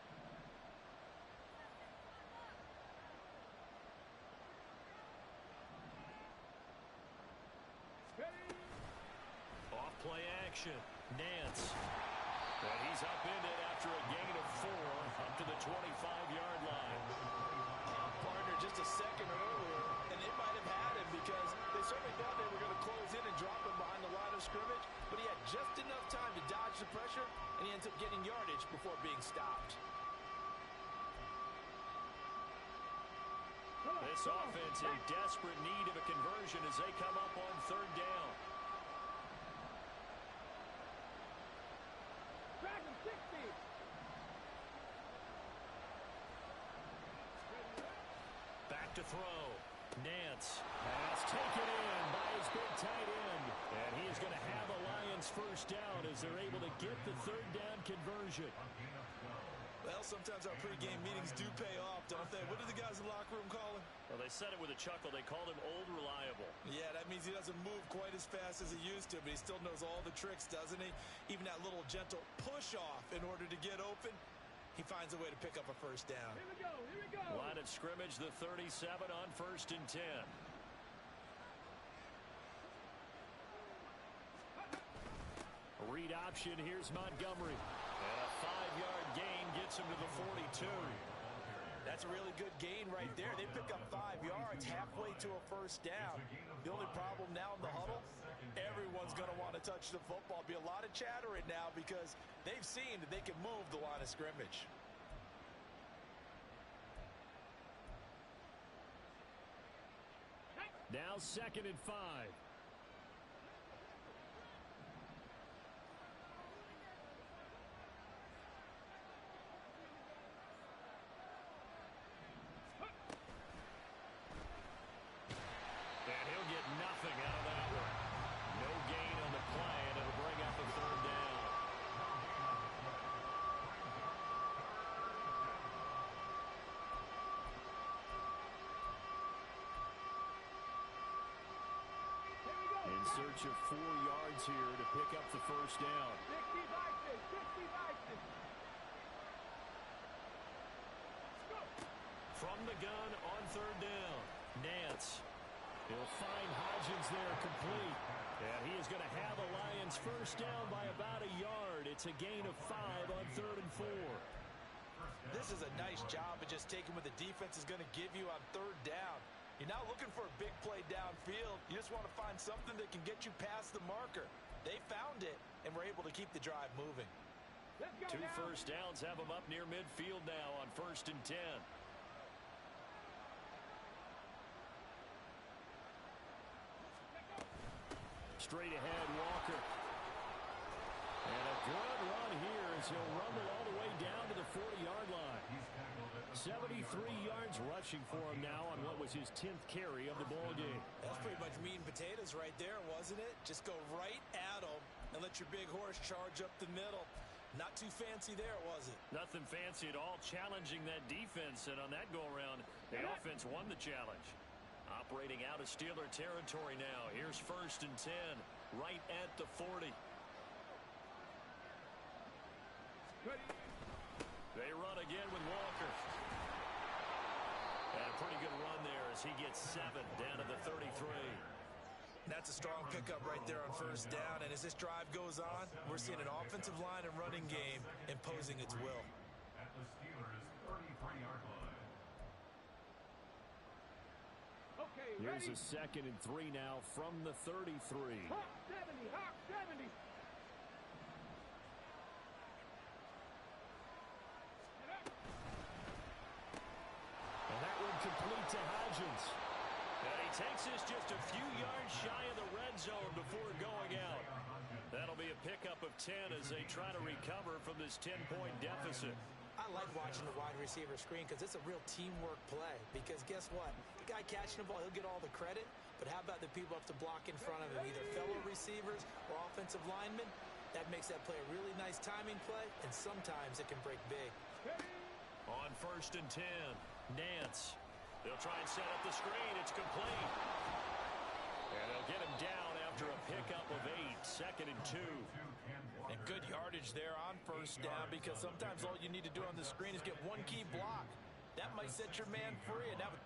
Off play action. Nance. And he's upended after a gain of 4 up to the 25-yard line. Partner just a second earlier, and it might have had him because they certainly thought they were going to close in and drop him behind the line of scrimmage, but he had just enough time to dodge the pressure, and he ends up getting yardage before being stopped. This This offense in desperate need of a conversion as they come up on third down. Dragon 60. Back to throw. Nance has taken in by his big tight end. And he is going to have a Lions first down as they're able to get the third down conversion. Well, sometimes our pregame meetings do pay off, don't they? What do the guys in the locker room call him? Well, they said it with a chuckle. They called him Old Reliable. Yeah, that means he doesn't move quite as fast as he used to, but he still knows all the tricks, doesn't he? Even that little gentle push-off in order to get open, he finds a way to pick up a first down. Here we go. Here we go. Line of scrimmage, the 37 on 1st and 10. Read option, here's Montgomery. And a 5-yard gain gets him to the 42. That's a really good gain right there. They pick up 5 yards halfway to a first down. The only problem now in the huddle, everyone's going to want to touch the football. Be a lot of chatter right now because they've seen that they can move the line of scrimmage. Now 2nd and 5. And he'll get nothing out of that one. No gain on the play, and it'll bring up a third down. In search of 4 yards here to pick up the first down. 60 Vikings. 60 Vikings. From the gun on third down, Nance. He'll find Hodgins there complete. And he is going to have a Lions first down by about a yard. It's a gain of 5 on 3rd and 4. This is a nice job of just taking what the defense is going to give you on third down. You're not looking for a big play downfield. You just want to find something that can get you past the marker. They found it and were able to keep the drive moving. Let's go 2 now. first downs have him up near midfield now on 1st and 10. Straight ahead, Walker. And a good run here as he'll rumble all the way down to the 40-yard line. 73 yards rushing for him now on what was his 10th carry of the ball game. That's pretty much meat and potatoes right there, wasn't it? Just go right at him and let your big horse charge up the middle. Not too fancy there, was it? Nothing fancy at all, challenging that defense. And on that go-around, the offense won the challenge. Operating out of Steeler territory now. Here's 1st and 10, right at the 40. They run again with Walker. And a pretty good run there as he gets 7 down to the 33. That's a strong pickup right there on first down. And as this drive goes on, we're seeing an offensive line and running game imposing its will. At the Steelers' 33-yard line. Okay, Here's ready? a 2nd and 3 now from the 33. Hawk 70. Hawk 70. And that one complete to Hodgins. And he takes this just a few yards shy of the red zone before going out. That'll be a pickup of 10 as they try to recover from this 10-point deficit. I like watching the wide receiver screen because it's a real teamwork play. Because guess what? The guy catching the ball, he'll get all the credit. But how about the people up to block in front of him, either fellow receivers or offensive linemen? That makes that play a really nice timing play, and sometimes it can break big. On 1st and 10, Nance. They'll try and set up the screen. It's complete. And they'll get him down after a pickup of 8, 2nd and 2. And good yardage there on first down because sometimes all you need to do on the screen is get one key block. That might set your man free, and that would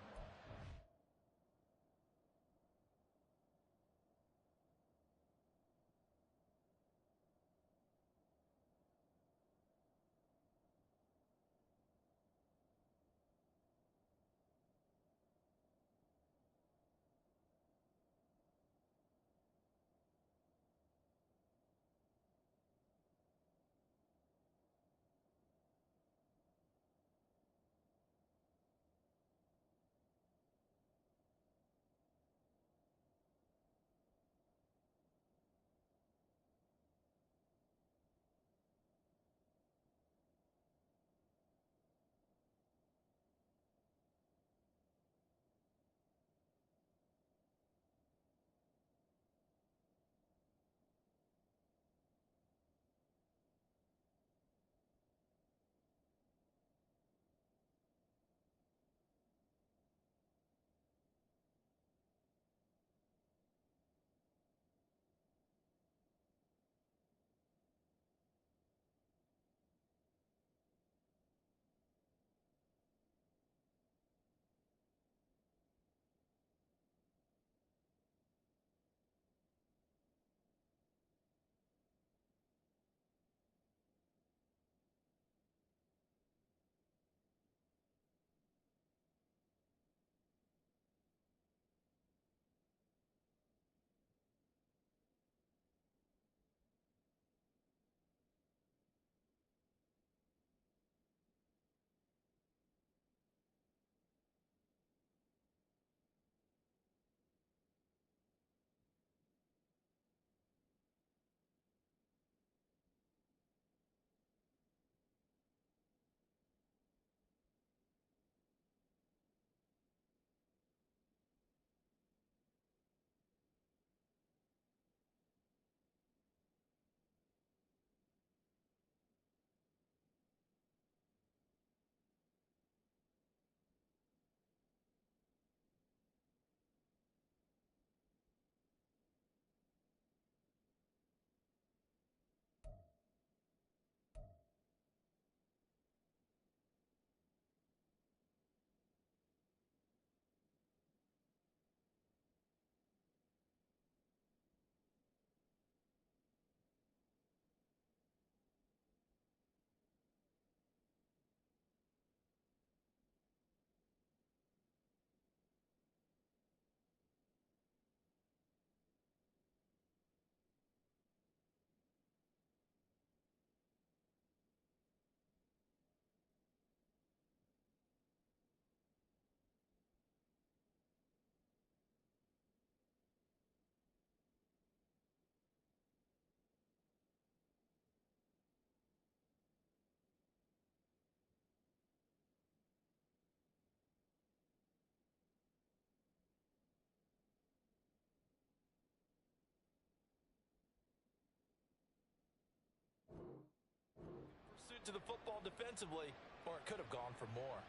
it to the football defensively, or it could have gone for more.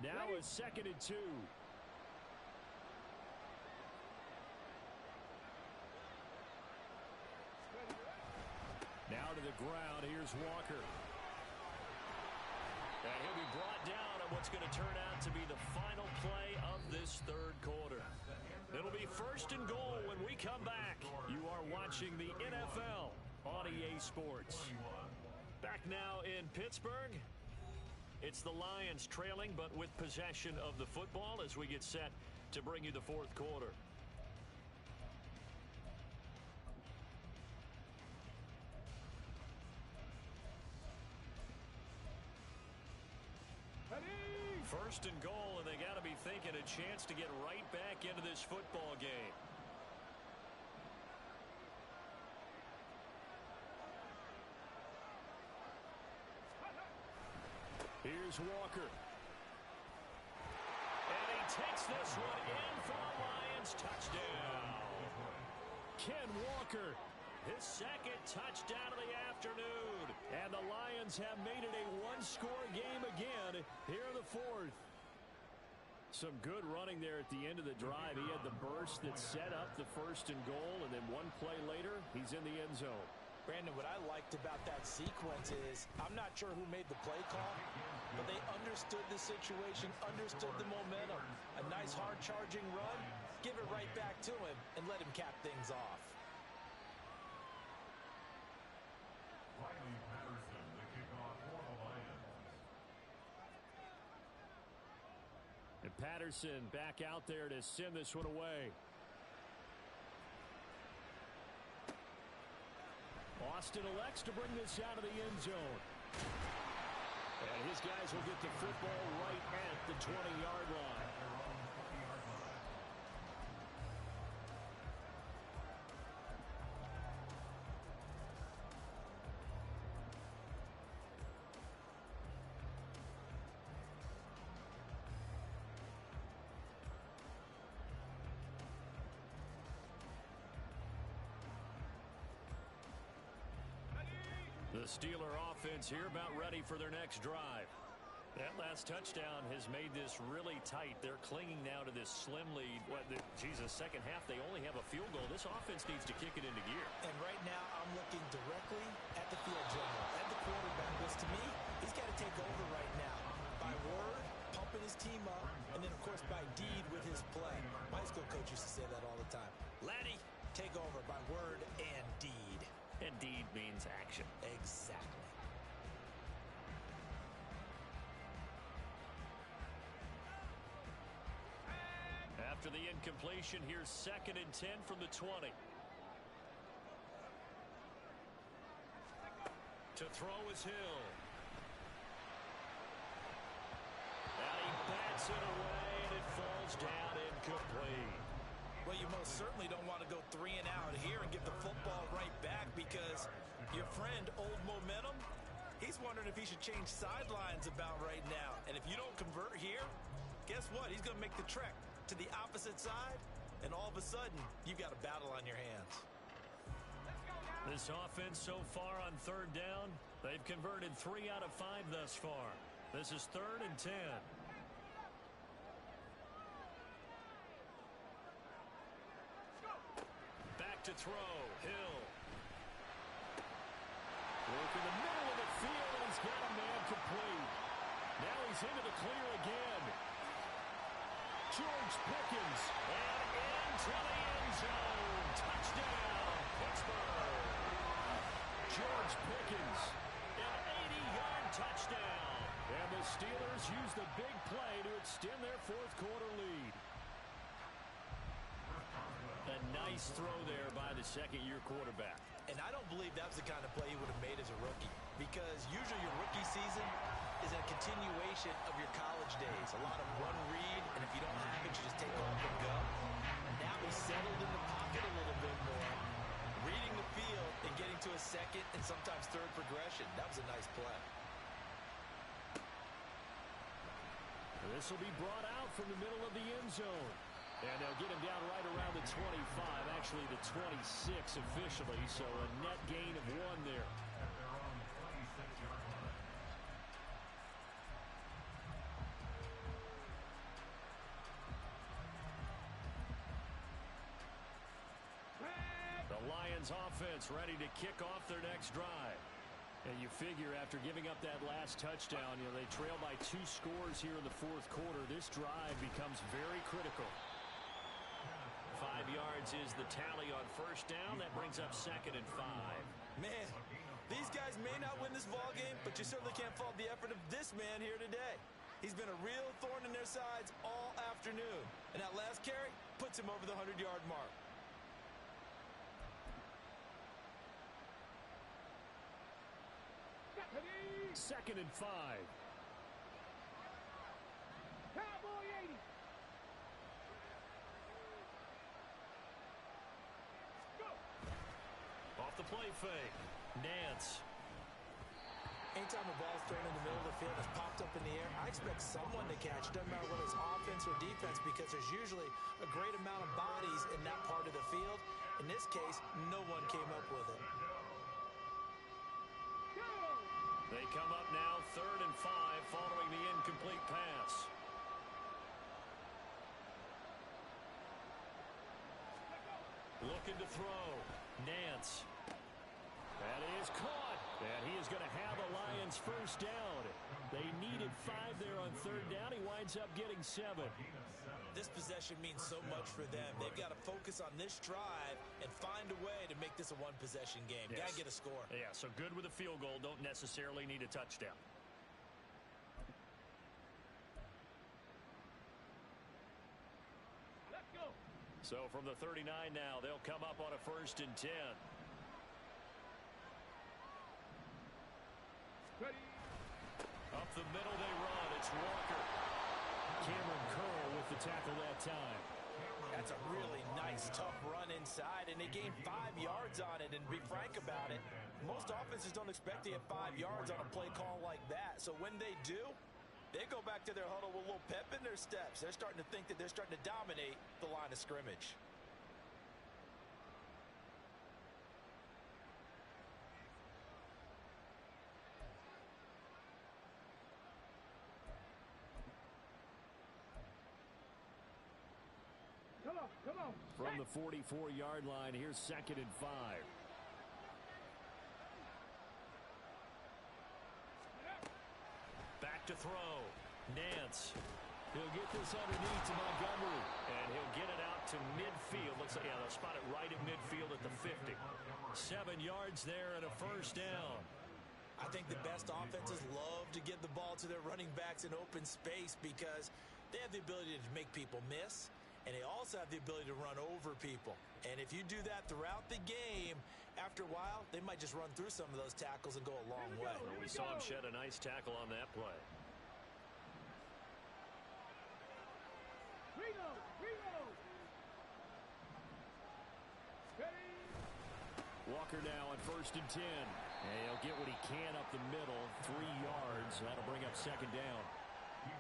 Now a 2nd and 2. Now to the ground. Here's Walker. And he'll be brought down on what's going to turn out to be the final play of this third quarter. It'll be 1st and goal when we come back. You are watching the NFL on EA Sports. Back now in Pittsburgh. It's the Lions trailing, but with possession of the football as we get set to bring you the fourth quarter. First and goal, and they got to be thinking a chance to get right back into this football game. Here's Walker. And he takes this one in for the Lions. Touchdown. Ken Walker, His 2nd touchdown of the afternoon. and the Lions have made it a one-score game again here in the 4th. Some good running there at the end of the drive. He had the burst that set up the 1st and goal, and then one play later, he's in the end zone. Brandon, what I liked about that sequence is I'm not sure who made the play call, but they understood the situation, understood the momentum. A nice hard charging run, give it right back to him, and let him cap things off. Riley Patterson, the kickoff for the Lions. And Patterson back out there to send this one away. Austin elects to bring this out of the end zone. And his guys will get the football right at the 20-yard line. The Steeler offense here about ready for their next drive. That last touchdown has made this really tight. They're clinging now to this slim lead. Second half, they only have a field goal. This offense needs to kick it into gear. And right now, I'm looking directly at the field general, at the quarterback. Because to me, he's got to take over right now. By word, pumping his team up, and then, of course, by deed with his play. My high school coach used to say that all the time. Laddie, take over by word and deed. And deed means action. Exactly. After the incompletion, here's 2nd and 10 from the 20. To throw is Hill. And he bats it away, and it falls down incomplete. Well, you most certainly don't want to go 3 and out here and give the football right back because your friend, Old Momentum, he's wondering if he should change sidelines about right now. And if you don't convert here, guess what? He's going to make the trek to the opposite side, and all of a sudden, you've got a battle on your hands. This offense so far on 3rd down, they've converted 3 out of 5 thus far. This is 3rd and 10. Back to throw, Hill. Work in the middle of the field, and he's got a man complete. Now he's into the clear again. George Pickens. And into the end zone. Touchdown, Pittsburgh. George Pickens. An 80-yard touchdown. And the Steelers use the big play to extend their 4th quarter lead. A nice throw there by the 2nd-year quarterback. And I don't believe that was the kind of play he would have made as a rookie, because usually your rookie season is a continuation of your college days. A lot of one read, and if you don't have it, you just take off and go. Now he's settled in the pocket a little bit more, reading the field and getting to a second and sometimes third progression. That was a nice play. This will be brought out from the middle of the end zone. And they'll get him down right around the 25, actually the 26 officially, so a net gain of 1 there. At their own 26-yard line. The Lions offense ready to kick off their next drive. And you figure after giving up that last touchdown, they trail by 2 scores here in the fourth quarter. This drive becomes very critical. 5 yards is the tally on first down. That brings up 2nd and 5. Man, these guys may not win this ball game, but you certainly can't fault the effort of this man here today. He's been a real thorn in their sides all afternoon. And that last carry puts him over the 100-yard mark. Second and 5. Cowboy 80. Go. Off the play fake. Nance. Anytime a ball's thrown in the middle of the field that's popped up in the air, I expect someone to catch. Doesn't matter whether it's offense or defense, because there's usually a great amount of bodies in that part of the field. In this case, no one came up with it. They come up now 3rd and 5 following the incomplete pass. Looking to throw. Nance. That is caught. And he is going to have the Lions first down. They needed 5 there on 3rd down. He winds up getting 7. This possession means so much for them. They've got to focus on this drive and find a way to make this a one-possession game. Yes. Got to get a score. Yeah, so good with a field goal. Don't necessarily need a touchdown. Let's go. So from the 39 now, they'll come up on a 1st and 10. Ready. Up the middle they run. It's Walker. Cameron Curl with the tackle that time. That's a really nice, tough run inside, and they gained 5 yards on it. And to be frank about it, most offenses don't expect to get 5 yards on a play call like that. So when they do, they go back to their huddle with a little pep in their steps. They're starting to think that they're starting to dominate the line of scrimmage. Come on. From the 44-yard line, here's 2nd and 5. Back to throw. Nance. He'll get this underneath to Montgomery. And he'll get it out to midfield. Looks like, yeah, they'll spot it right at midfield at the 50. 7 yards there and a first down. I think the best offenses love to get the ball to their running backs in open space because they have the ability to make people miss, and they also have the ability to run over people. And if you do that throughout the game, after a while, they might just run through some of those tackles and go a long way. Well, we saw him shed a nice tackle on that play. Reload. Ready. Walker now on 1st and 10. And he'll get what he can up the middle. 3 yards. That'll bring up 2nd down.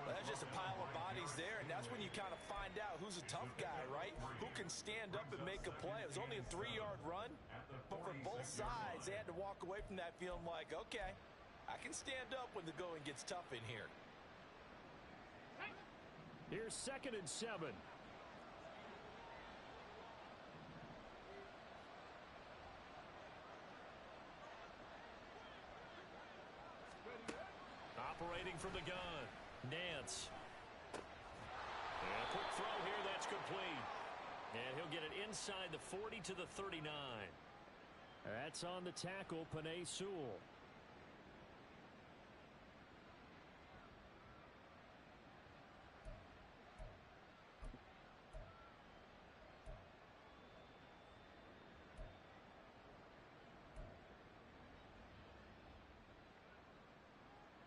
Well, that's just a pile of bodies there, and that's when you kind of find out who's a tough guy, right? Who can stand up and make a play. It was only a 3-yard run, but for both sides, they had to walk away from that feeling like, okay, I can stand up when the going gets tough in here. Here's 2nd and 7. Operating from the gun. Nance. And a quick throw here. That's complete. And he'll get it inside the 40 to the 39. That's on the tackle, Penei Sewell.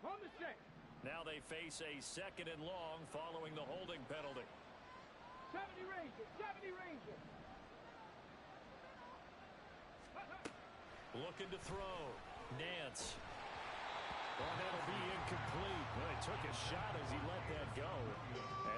On the check. Now they face a 2nd and long following the holding penalty. 70 Rangers. Looking to throw. Nance. Oh, that'll be incomplete. Well, he took a shot as he let that go.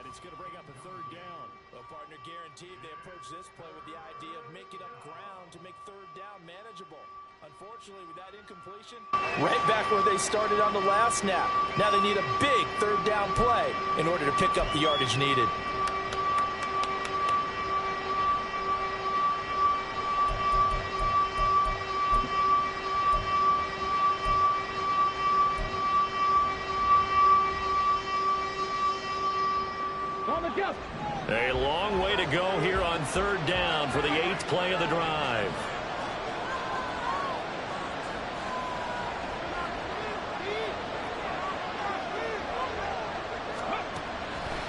And it's going to bring up a third down. Well, partner, guaranteed they approach this play with the idea of making up ground to make third down manageable. Unfortunately, with that incompletion, right back where they started on the last snap. Now they need a big third down play in order to pick up the yardage needed. A long way to go here on third down for the 8th play of the drive.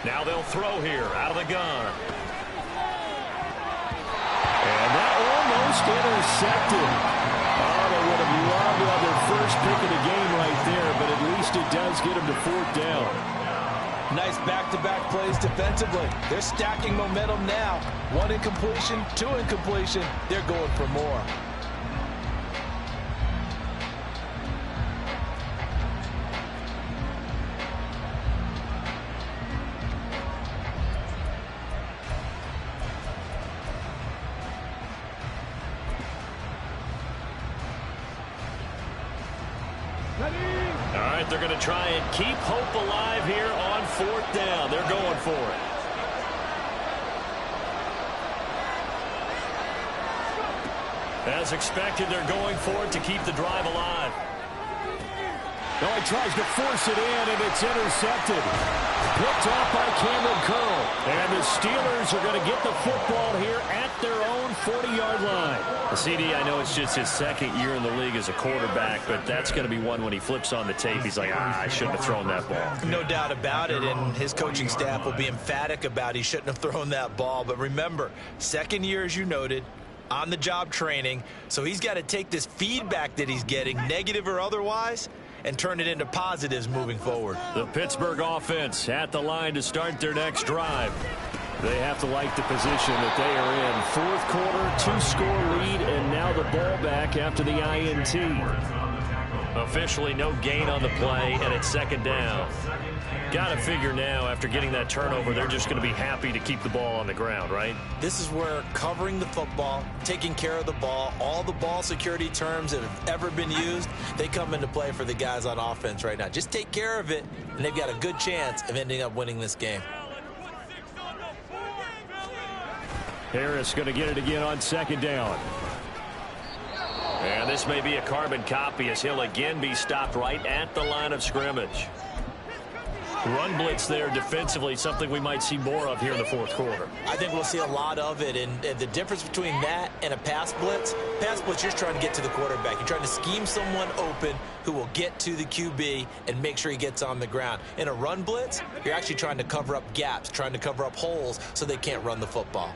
Now they'll throw here out of the gun. And that almost intercepted. Oh, they would have loved to have their first pick of the game right there, but at least it does get them to fourth down. Nice back-to-back plays defensively. They're stacking momentum now. 1 incompletion, 2 incompletion. They're going for more. All right, they're going to try and keep hope alive here on fourth down. They're going for it. As expected, they're going for it to keep the drive alive. No, he tries to force it in, and it's intercepted. Picked off by Cameron Curl. And the Steelers are going to get the football here at their own 40-yard line. The CD, I know it's just his second year in the league as a quarterback, but that's going to be one when he flips on the tape. He's like, I shouldn't have thrown that ball. No doubt about it, and his coaching staff will be emphatic about he shouldn't have thrown that ball. But remember, second year, as you noted, on-the-job training, so he's got to take this feedback that he's getting, negative or otherwise, and turn it into positives moving forward. The Pittsburgh offense at the line to start their next drive. They have to like the position that they are in. Fourth quarter, 2-score lead, and now the ball back after the INT. Officially no gain on the play, and it's second down. Got to figure now, after getting that turnover, they're just going to be happy to keep the ball on the ground, right? This is where covering the football, taking care of the ball, all the ball security terms that have ever been used, they come into play for the guys on offense right now. Just take care of it, and they've got a good chance of ending up winning this game. Harris going to get it again on second down. And this may be a carbon copy as he'll again be stopped right at the line of scrimmage. Run blitz there defensively, something we might see more of here in the fourth quarter. I think we'll see a lot of it, and the difference between that and a pass blitz, you're just trying to get to the quarterback. You're trying to scheme someone open who will get to the QB and make sure he gets on the ground. In a run blitz, you're actually trying to cover up gaps, trying to cover up holes so they can't run the football.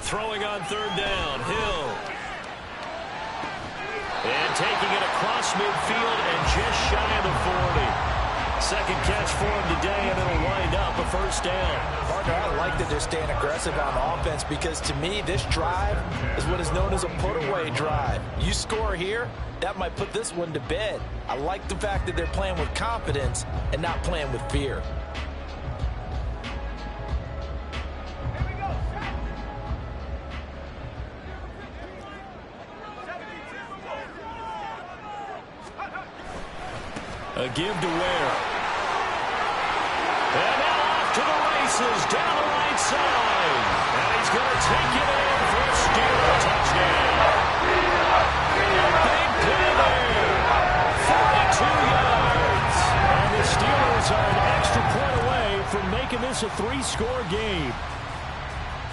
Throwing on third down, Hill. And taking it across midfield and just shy of the 40. Second catch for him today, and it'll wind up a first down. Partner, I like that they're staying aggressive on offense because, to me, this drive is what is known as a put-away drive. You score here, that might put this one to bed. I like the fact that they're playing with confidence and not playing with fear. A give to Ware. And now off to the races down the right side. And he's going to take it in for a Steeler touchdown. Big play there. 42 yards. And the Steelers are an extra point away from making this a 3-score game.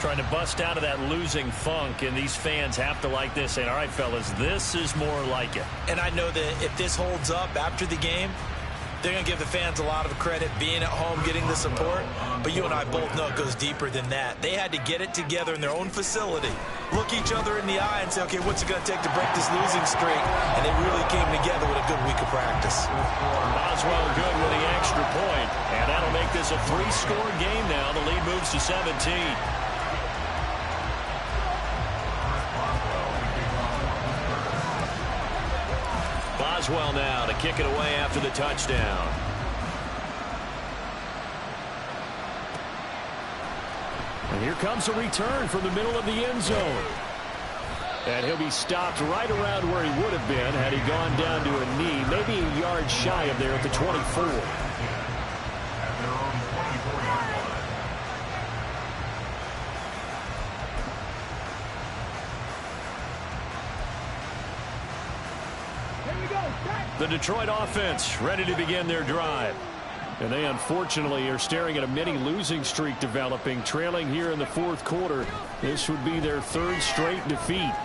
Trying to bust out of that losing funk, and these fans have to like this. And all right, fellas, this is more like it. And I know that if this holds up after the game, they're going to give the fans a lot of credit being at home, getting the support. But you and I both know it goes deeper than that. They had to get it together in their own facility, look each other in the eye and say, okay, what's it going to take to break this losing streak? And they really came together with a good week of practice. Boswell good with the extra point, and that'll make this a 3-score game now. The lead moves to 17. Boswell now to kick it away after the touchdown. And here comes a return from the middle of the end zone. And he'll be stopped right around where he would have been had he gone down to a knee, maybe a yard shy of there at the 24. The Detroit offense ready to begin their drive. And they unfortunately are staring at a mini losing streak developing, trailing here in the fourth quarter. This would be their third straight defeat. Now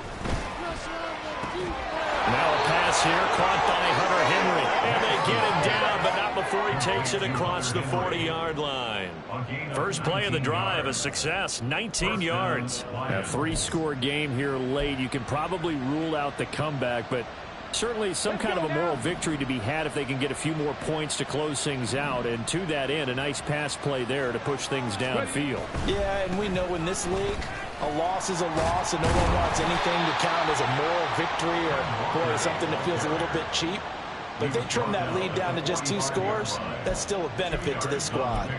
a pass here caught by Hunter Henry. And they get him down, but not before he takes it across the 40-yard line. First play of the drive, a success, 19 yards. A 3-score game here late. You can probably rule out the comeback, but certainly some kind of a moral victory to be had if they can get a few more points to close things out. And to that end, a nice pass play there to push things downfield. Yeah, and we know in this league, a loss is a loss, and no one wants anything to count as a moral victory or, boy, something that feels a little bit cheap. But if they trim that lead down to just 2 scores, that's still a benefit to this squad.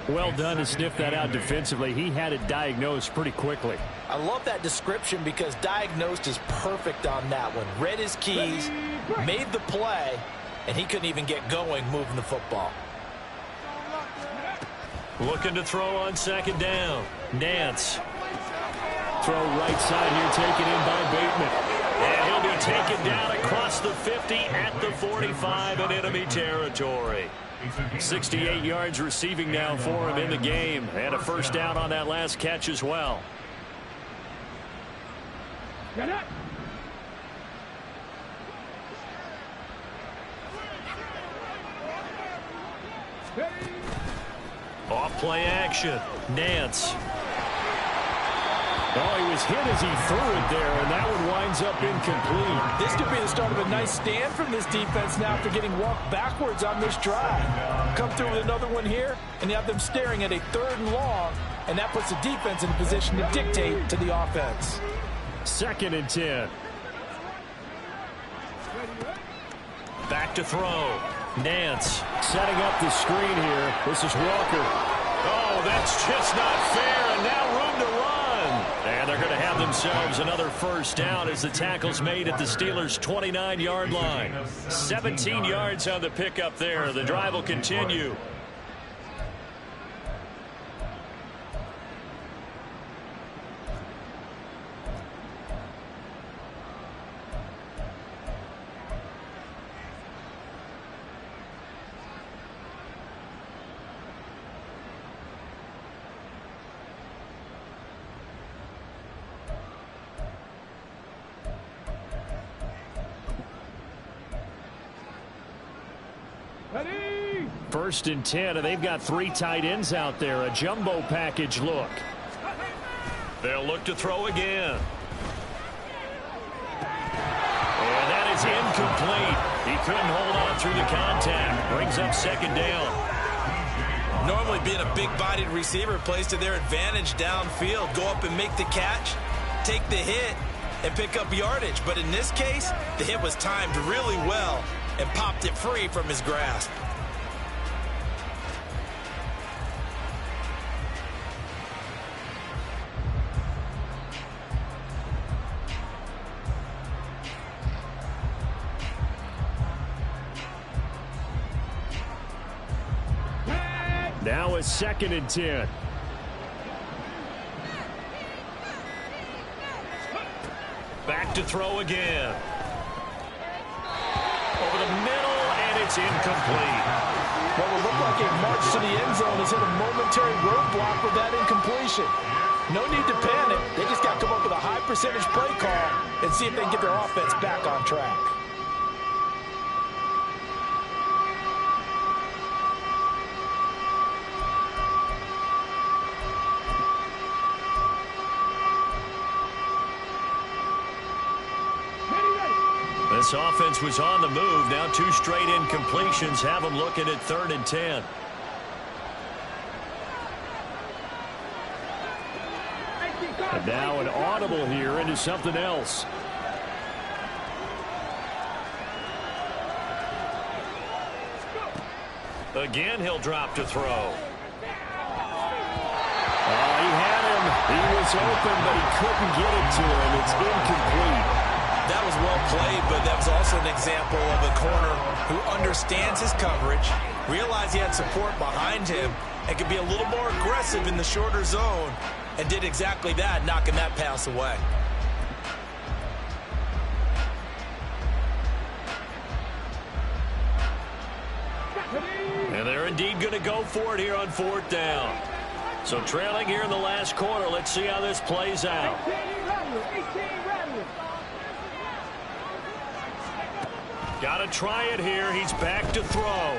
Well done to sniff that out defensively. He had it diagnosed pretty quickly. I love that description because diagnosed is perfect on that one. Read his keys, made the play, and he couldn't even get going moving the football. Looking to throw on second down. Nance. Throw right side here, taken in by Bateman. And he'll be taken down across the 50 at the 45 in enemy territory. 68 yards receiving now for him in the game. And a first down on that last catch as well. Get it. Off play action. Nance. Oh, he was hit as he threw it there, and that one winds up incomplete. This could be the start of a nice stand from this defense now after getting walked backwards on this drive. Come through with another one here, and you have them staring at a 3rd and long, and that puts the defense in a position to dictate to the offense. 2nd and 10. Back to throw. Nance setting up the screen here. This is Walker. Oh, that's just not fair, and now room to run. And they're going to have themselves another first down as the tackle's made at the Steelers' 29-yard line. 17 yards on the pickup there. The drive will continue. Ready. 1st and 10, and they've got 3 tight ends out there. A jumbo package look. They'll look to throw again. And that is incomplete. He couldn't hold on through the contact. Brings up 2nd down. Normally being a big-bodied receiver plays to their advantage downfield. Go up and make the catch, take the hit, and pick up yardage. But in this case, the hit was timed really well and popped it free from his grasp. Now a 2nd and 10. Back to throw again. Over the middle, and it's incomplete. What will look like a march to the end zone is hit a momentary roadblock with that incompletion. No need to panic. They just got to come up with a high percentage play call and see if they can get their offense back on track. This offense was on the move. Now 2 straight incompletions have them looking at 3rd and 10. And now an audible here into something else. Again, he'll drop to throw. He had him. He was open, but he couldn't get it to him. It's incomplete. That was well played, but that was also an example of a corner who understands his coverage, realized he had support behind him, and could be a little more aggressive in the shorter zone, and did exactly that, knocking that pass away. And they're indeed going to go for it here on 4th down. So trailing here in the last quarter. Let's see how this plays out. Got to try it here. He's back to throw.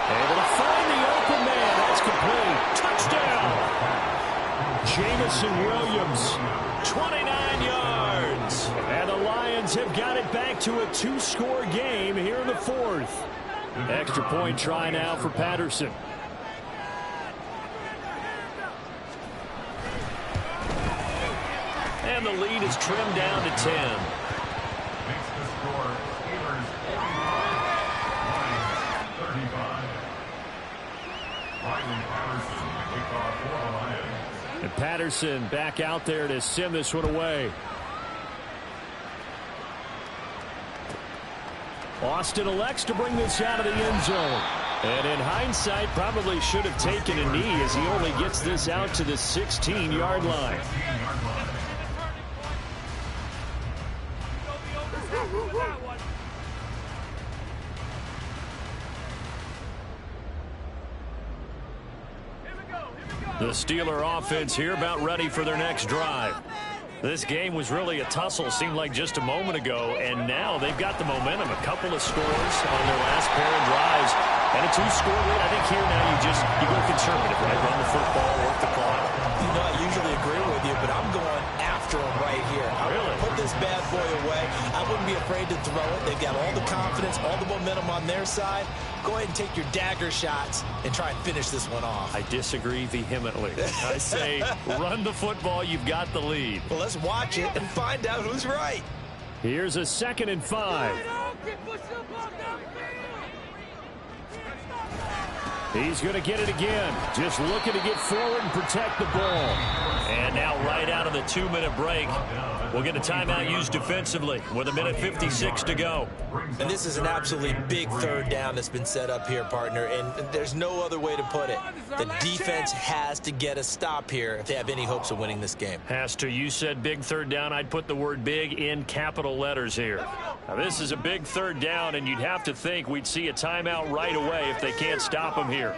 Able to find the open man. That's complete. Touchdown. Jamison Williams, 29 yards. And the Lions have got it back to a 2-score game here in the 4th. Extra point try now for Patterson. And the lead is trimmed down to 10. Makes the score Steelers 35. Riley Patterson, kickoff for the Lions. And Patterson back out there to send this one away. Austin elects to bring this out of the end zone. And in hindsight, probably should have taken a knee as he only gets this out to the 16-yard line. The Steeler offense here about ready for their next drive. This game was really a tussle, seemed like just a moment ago, and now they've got the momentum. A couple of scores on their last pair of drives, and a 2-score lead. I think here now you go conservative, right? Run the football, work the clock. You know, I usually agree with you, but I'm going after him right here. I'm going to put this bad boy away. I wouldn't be afraid to throw it. They've got all the confidence, all the momentum on their side. Go ahead and take your dagger shots and try and finish this one off. I disagree vehemently. I say run the football. You've got the lead. Well, let's watch it and find out who's right. Here's a 2nd and 5. He's going to get it again. Just looking to get forward and protect the ball. And now right out of the 2-minute break, we'll get a timeout used defensively with 1:56 to go. And this is an absolutely big 3rd down that's been set up here, partner, and there's no other way to put it. The defense has to get a stop here if they have any hopes of winning this game. Has to. You said big 3rd down. I'd put the word big in capital letters here. Now, this is a big 3rd down, and you'd have to think we'd see a timeout right away if they can't stop him here.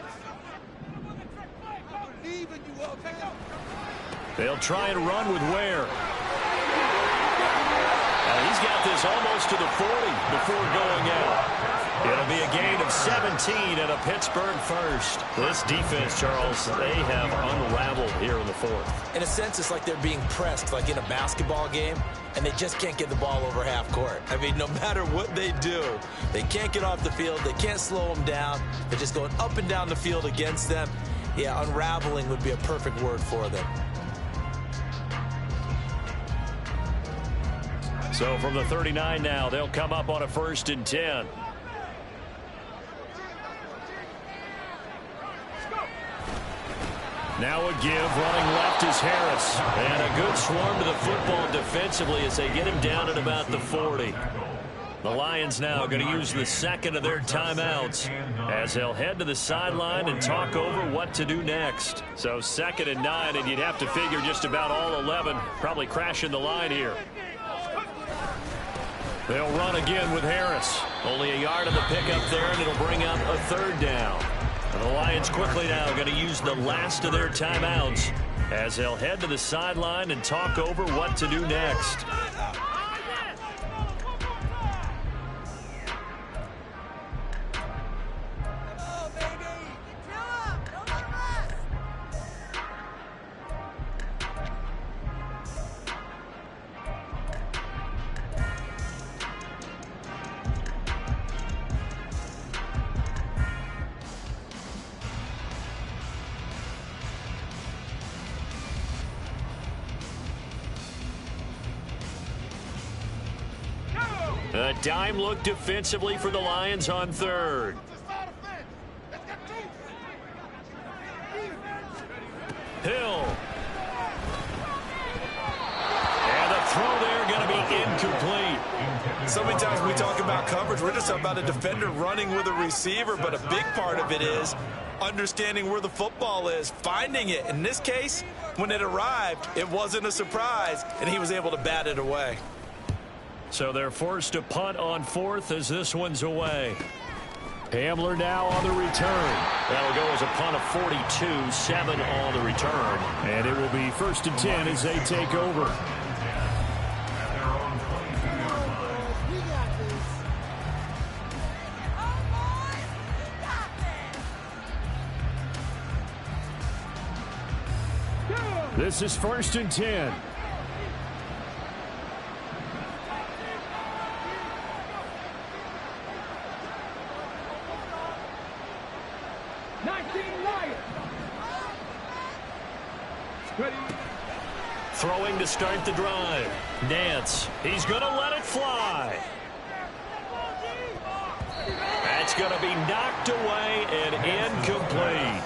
They'll try and run with Ware. He's got this almost to the 40 before going out. It'll be a gain of 17 and a Pittsburgh first. This defense, Charles, they have unraveled here in the 4th. In a sense, it's like they're being pressed like in a basketball game, and they just can't get the ball over half court. I mean, no matter what they do, they can't get off the field. They can't slow them down. They're just going up and down the field against them. Yeah, unraveling would be a perfect word for them. So from the 39 now, they'll come up on a 1st and 10. Now a give, running left is Harris. And a good swarm to the football defensively as they get him down at about the 40. The Lions now going to use the 2nd of their timeouts as they'll head to the sideline and talk over what to do next. So 2nd and 9, and you'd have to figure just about all 11 probably crashing the line here. They'll run again with Harris. Only a yard of the pickup there, and it'll bring up a 3rd down. And the Lions quickly now going to use the last of their timeouts as they'll head to the sideline and talk over what to do next. A dime look defensively for the Lions on third. Hill. And the throw there going to be incomplete. So many times we talk about coverage, we're just talking about a defender running with a receiver, but a big part of it is understanding where the football is, finding it. In this case, when it arrived, it wasn't a surprise, and he was able to bat it away. So they're forced to punt on fourth as this one's away. Hamler now on the return. That'll go as a punt of 42, 7 on the return. And it will be 1st and 10 as they take over. This is 1st and 10. Throwing to start the drive. Nance. He's going to let it fly. That's going to be knocked away and incomplete.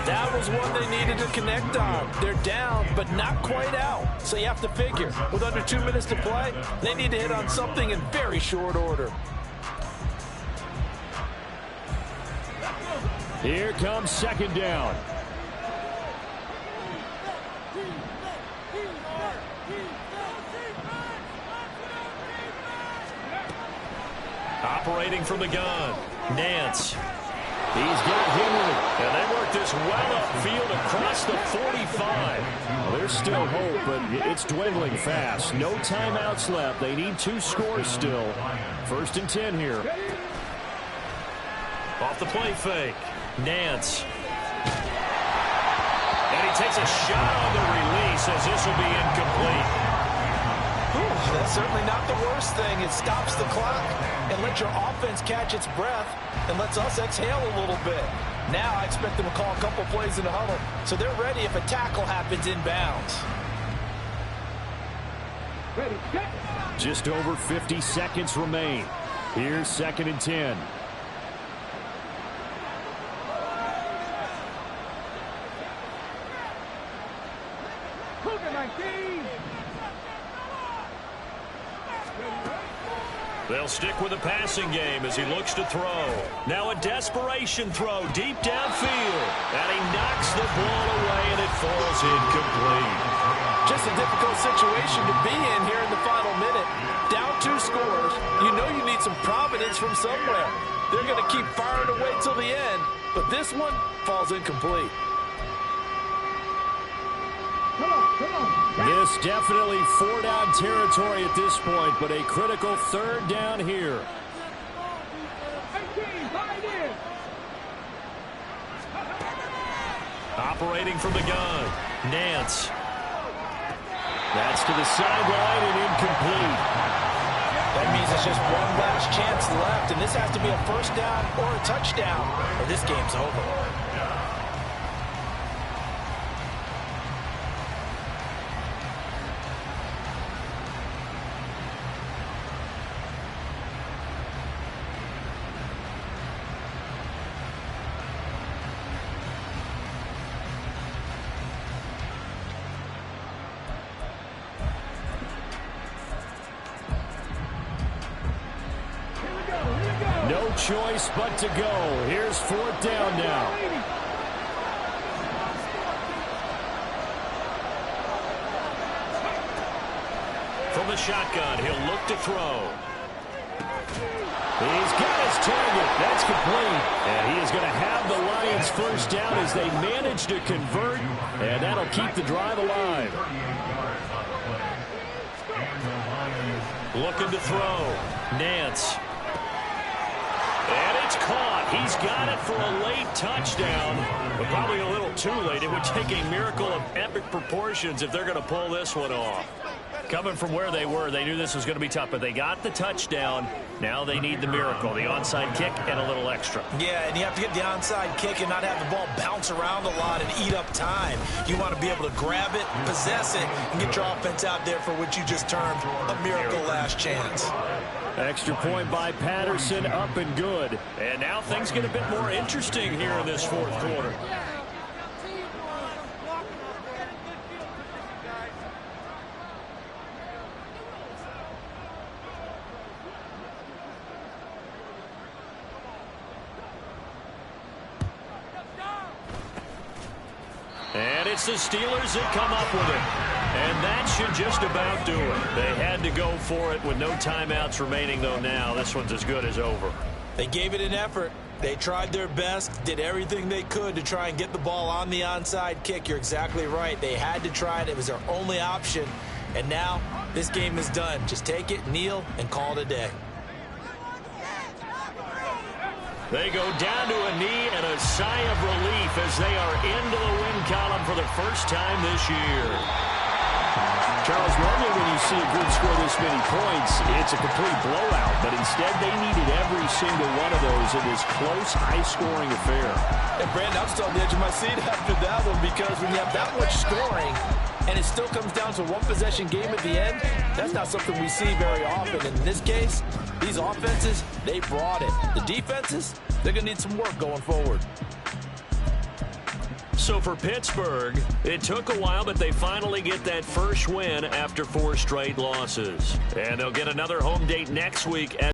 That was one they needed to connect on. They're down, but not quite out. So you have to figure, with under 2 minutes to play, they need to hit on something in very short order. Here comes 2nd down. Operating from the gun, Nance. He's got Henry, and they work this well upfield across the 45. Well, there's still hope, but it's dwindling fast. No timeouts left. They need 2 scores still. 1st and 10 here. Off the play fake, Nance. And he takes a shot on the release as this will be incomplete. That's certainly not the worst thing. It stops the clock and lets your offense catch its breath and lets us exhale a little bit. Now I expect them to call a couple plays in the huddle, so they're ready if a tackle happens inbounds. Just over 50 seconds remain. Here's 2nd and 10. They'll stick with the passing game as he looks to throw. Now a desperation throw deep downfield. And he knocks the ball away and it falls incomplete. Just a difficult situation to be in here in the final minute. Down 2 scores. You know you need some providence from somewhere. They're going to keep firing away till the end. But this one falls incomplete. This definitely 4-down territory at this point, but a critical 3rd down here. Operating from the gun, Nance. That's to the sideline and incomplete. That means it's just one last chance left, and this has to be a 1st down or a touchdown, or this game's over. No choice but to go. Here's 4th down now. From the shotgun, he'll look to throw. He's got his target. That's complete. And he is going to have the Lions 1st down as they manage to convert. And that'll keep the drive alive. Looking to throw. Nance. And it's caught. He's got it for a late touchdown, but probably a little too late. It would take a miracle of epic proportions if they're going to pull this one off. Coming from where they were, they knew this was going to be tough, but they got the touchdown. Now they need the miracle, the onside kick and a little extra. Yeah, and you have to get the onside kick and not have the ball bounce around a lot and eat up time. You want to be able to grab it, possess it, and get your offense out there for what you just termed a miracle last chance. Extra point by Patterson, up and good. And now things get a bit more interesting here in this fourth quarter. And it's the Steelers that come up with it. And that should just about do it. They had to go for it with no timeouts remaining, though now. This one's as good as over. They gave it an effort. They tried their best, did everything they could to try and get the ball on the onside kick. You're exactly right. They had to try it. It was their only option. And now this game is done. Just take it, kneel, and call it a day. They go down to a knee and a sigh of relief as they are into the win column for the first time this year. Charles, normally when you see a group score this many points, it's a complete blowout. But instead, they needed every single one of those in this close, high-scoring affair. And Brandon, I'm still on the edge of my seat after that one, because when you have that much scoring and it still comes down to a one-possession game at the end, that's not something we see very often. And in this case, these offenses, they brought it. The defenses, they're going to need some work going forward. So for Pittsburgh, it took a while, but they finally get that first win after 4 straight losses. And they'll get another home date next week.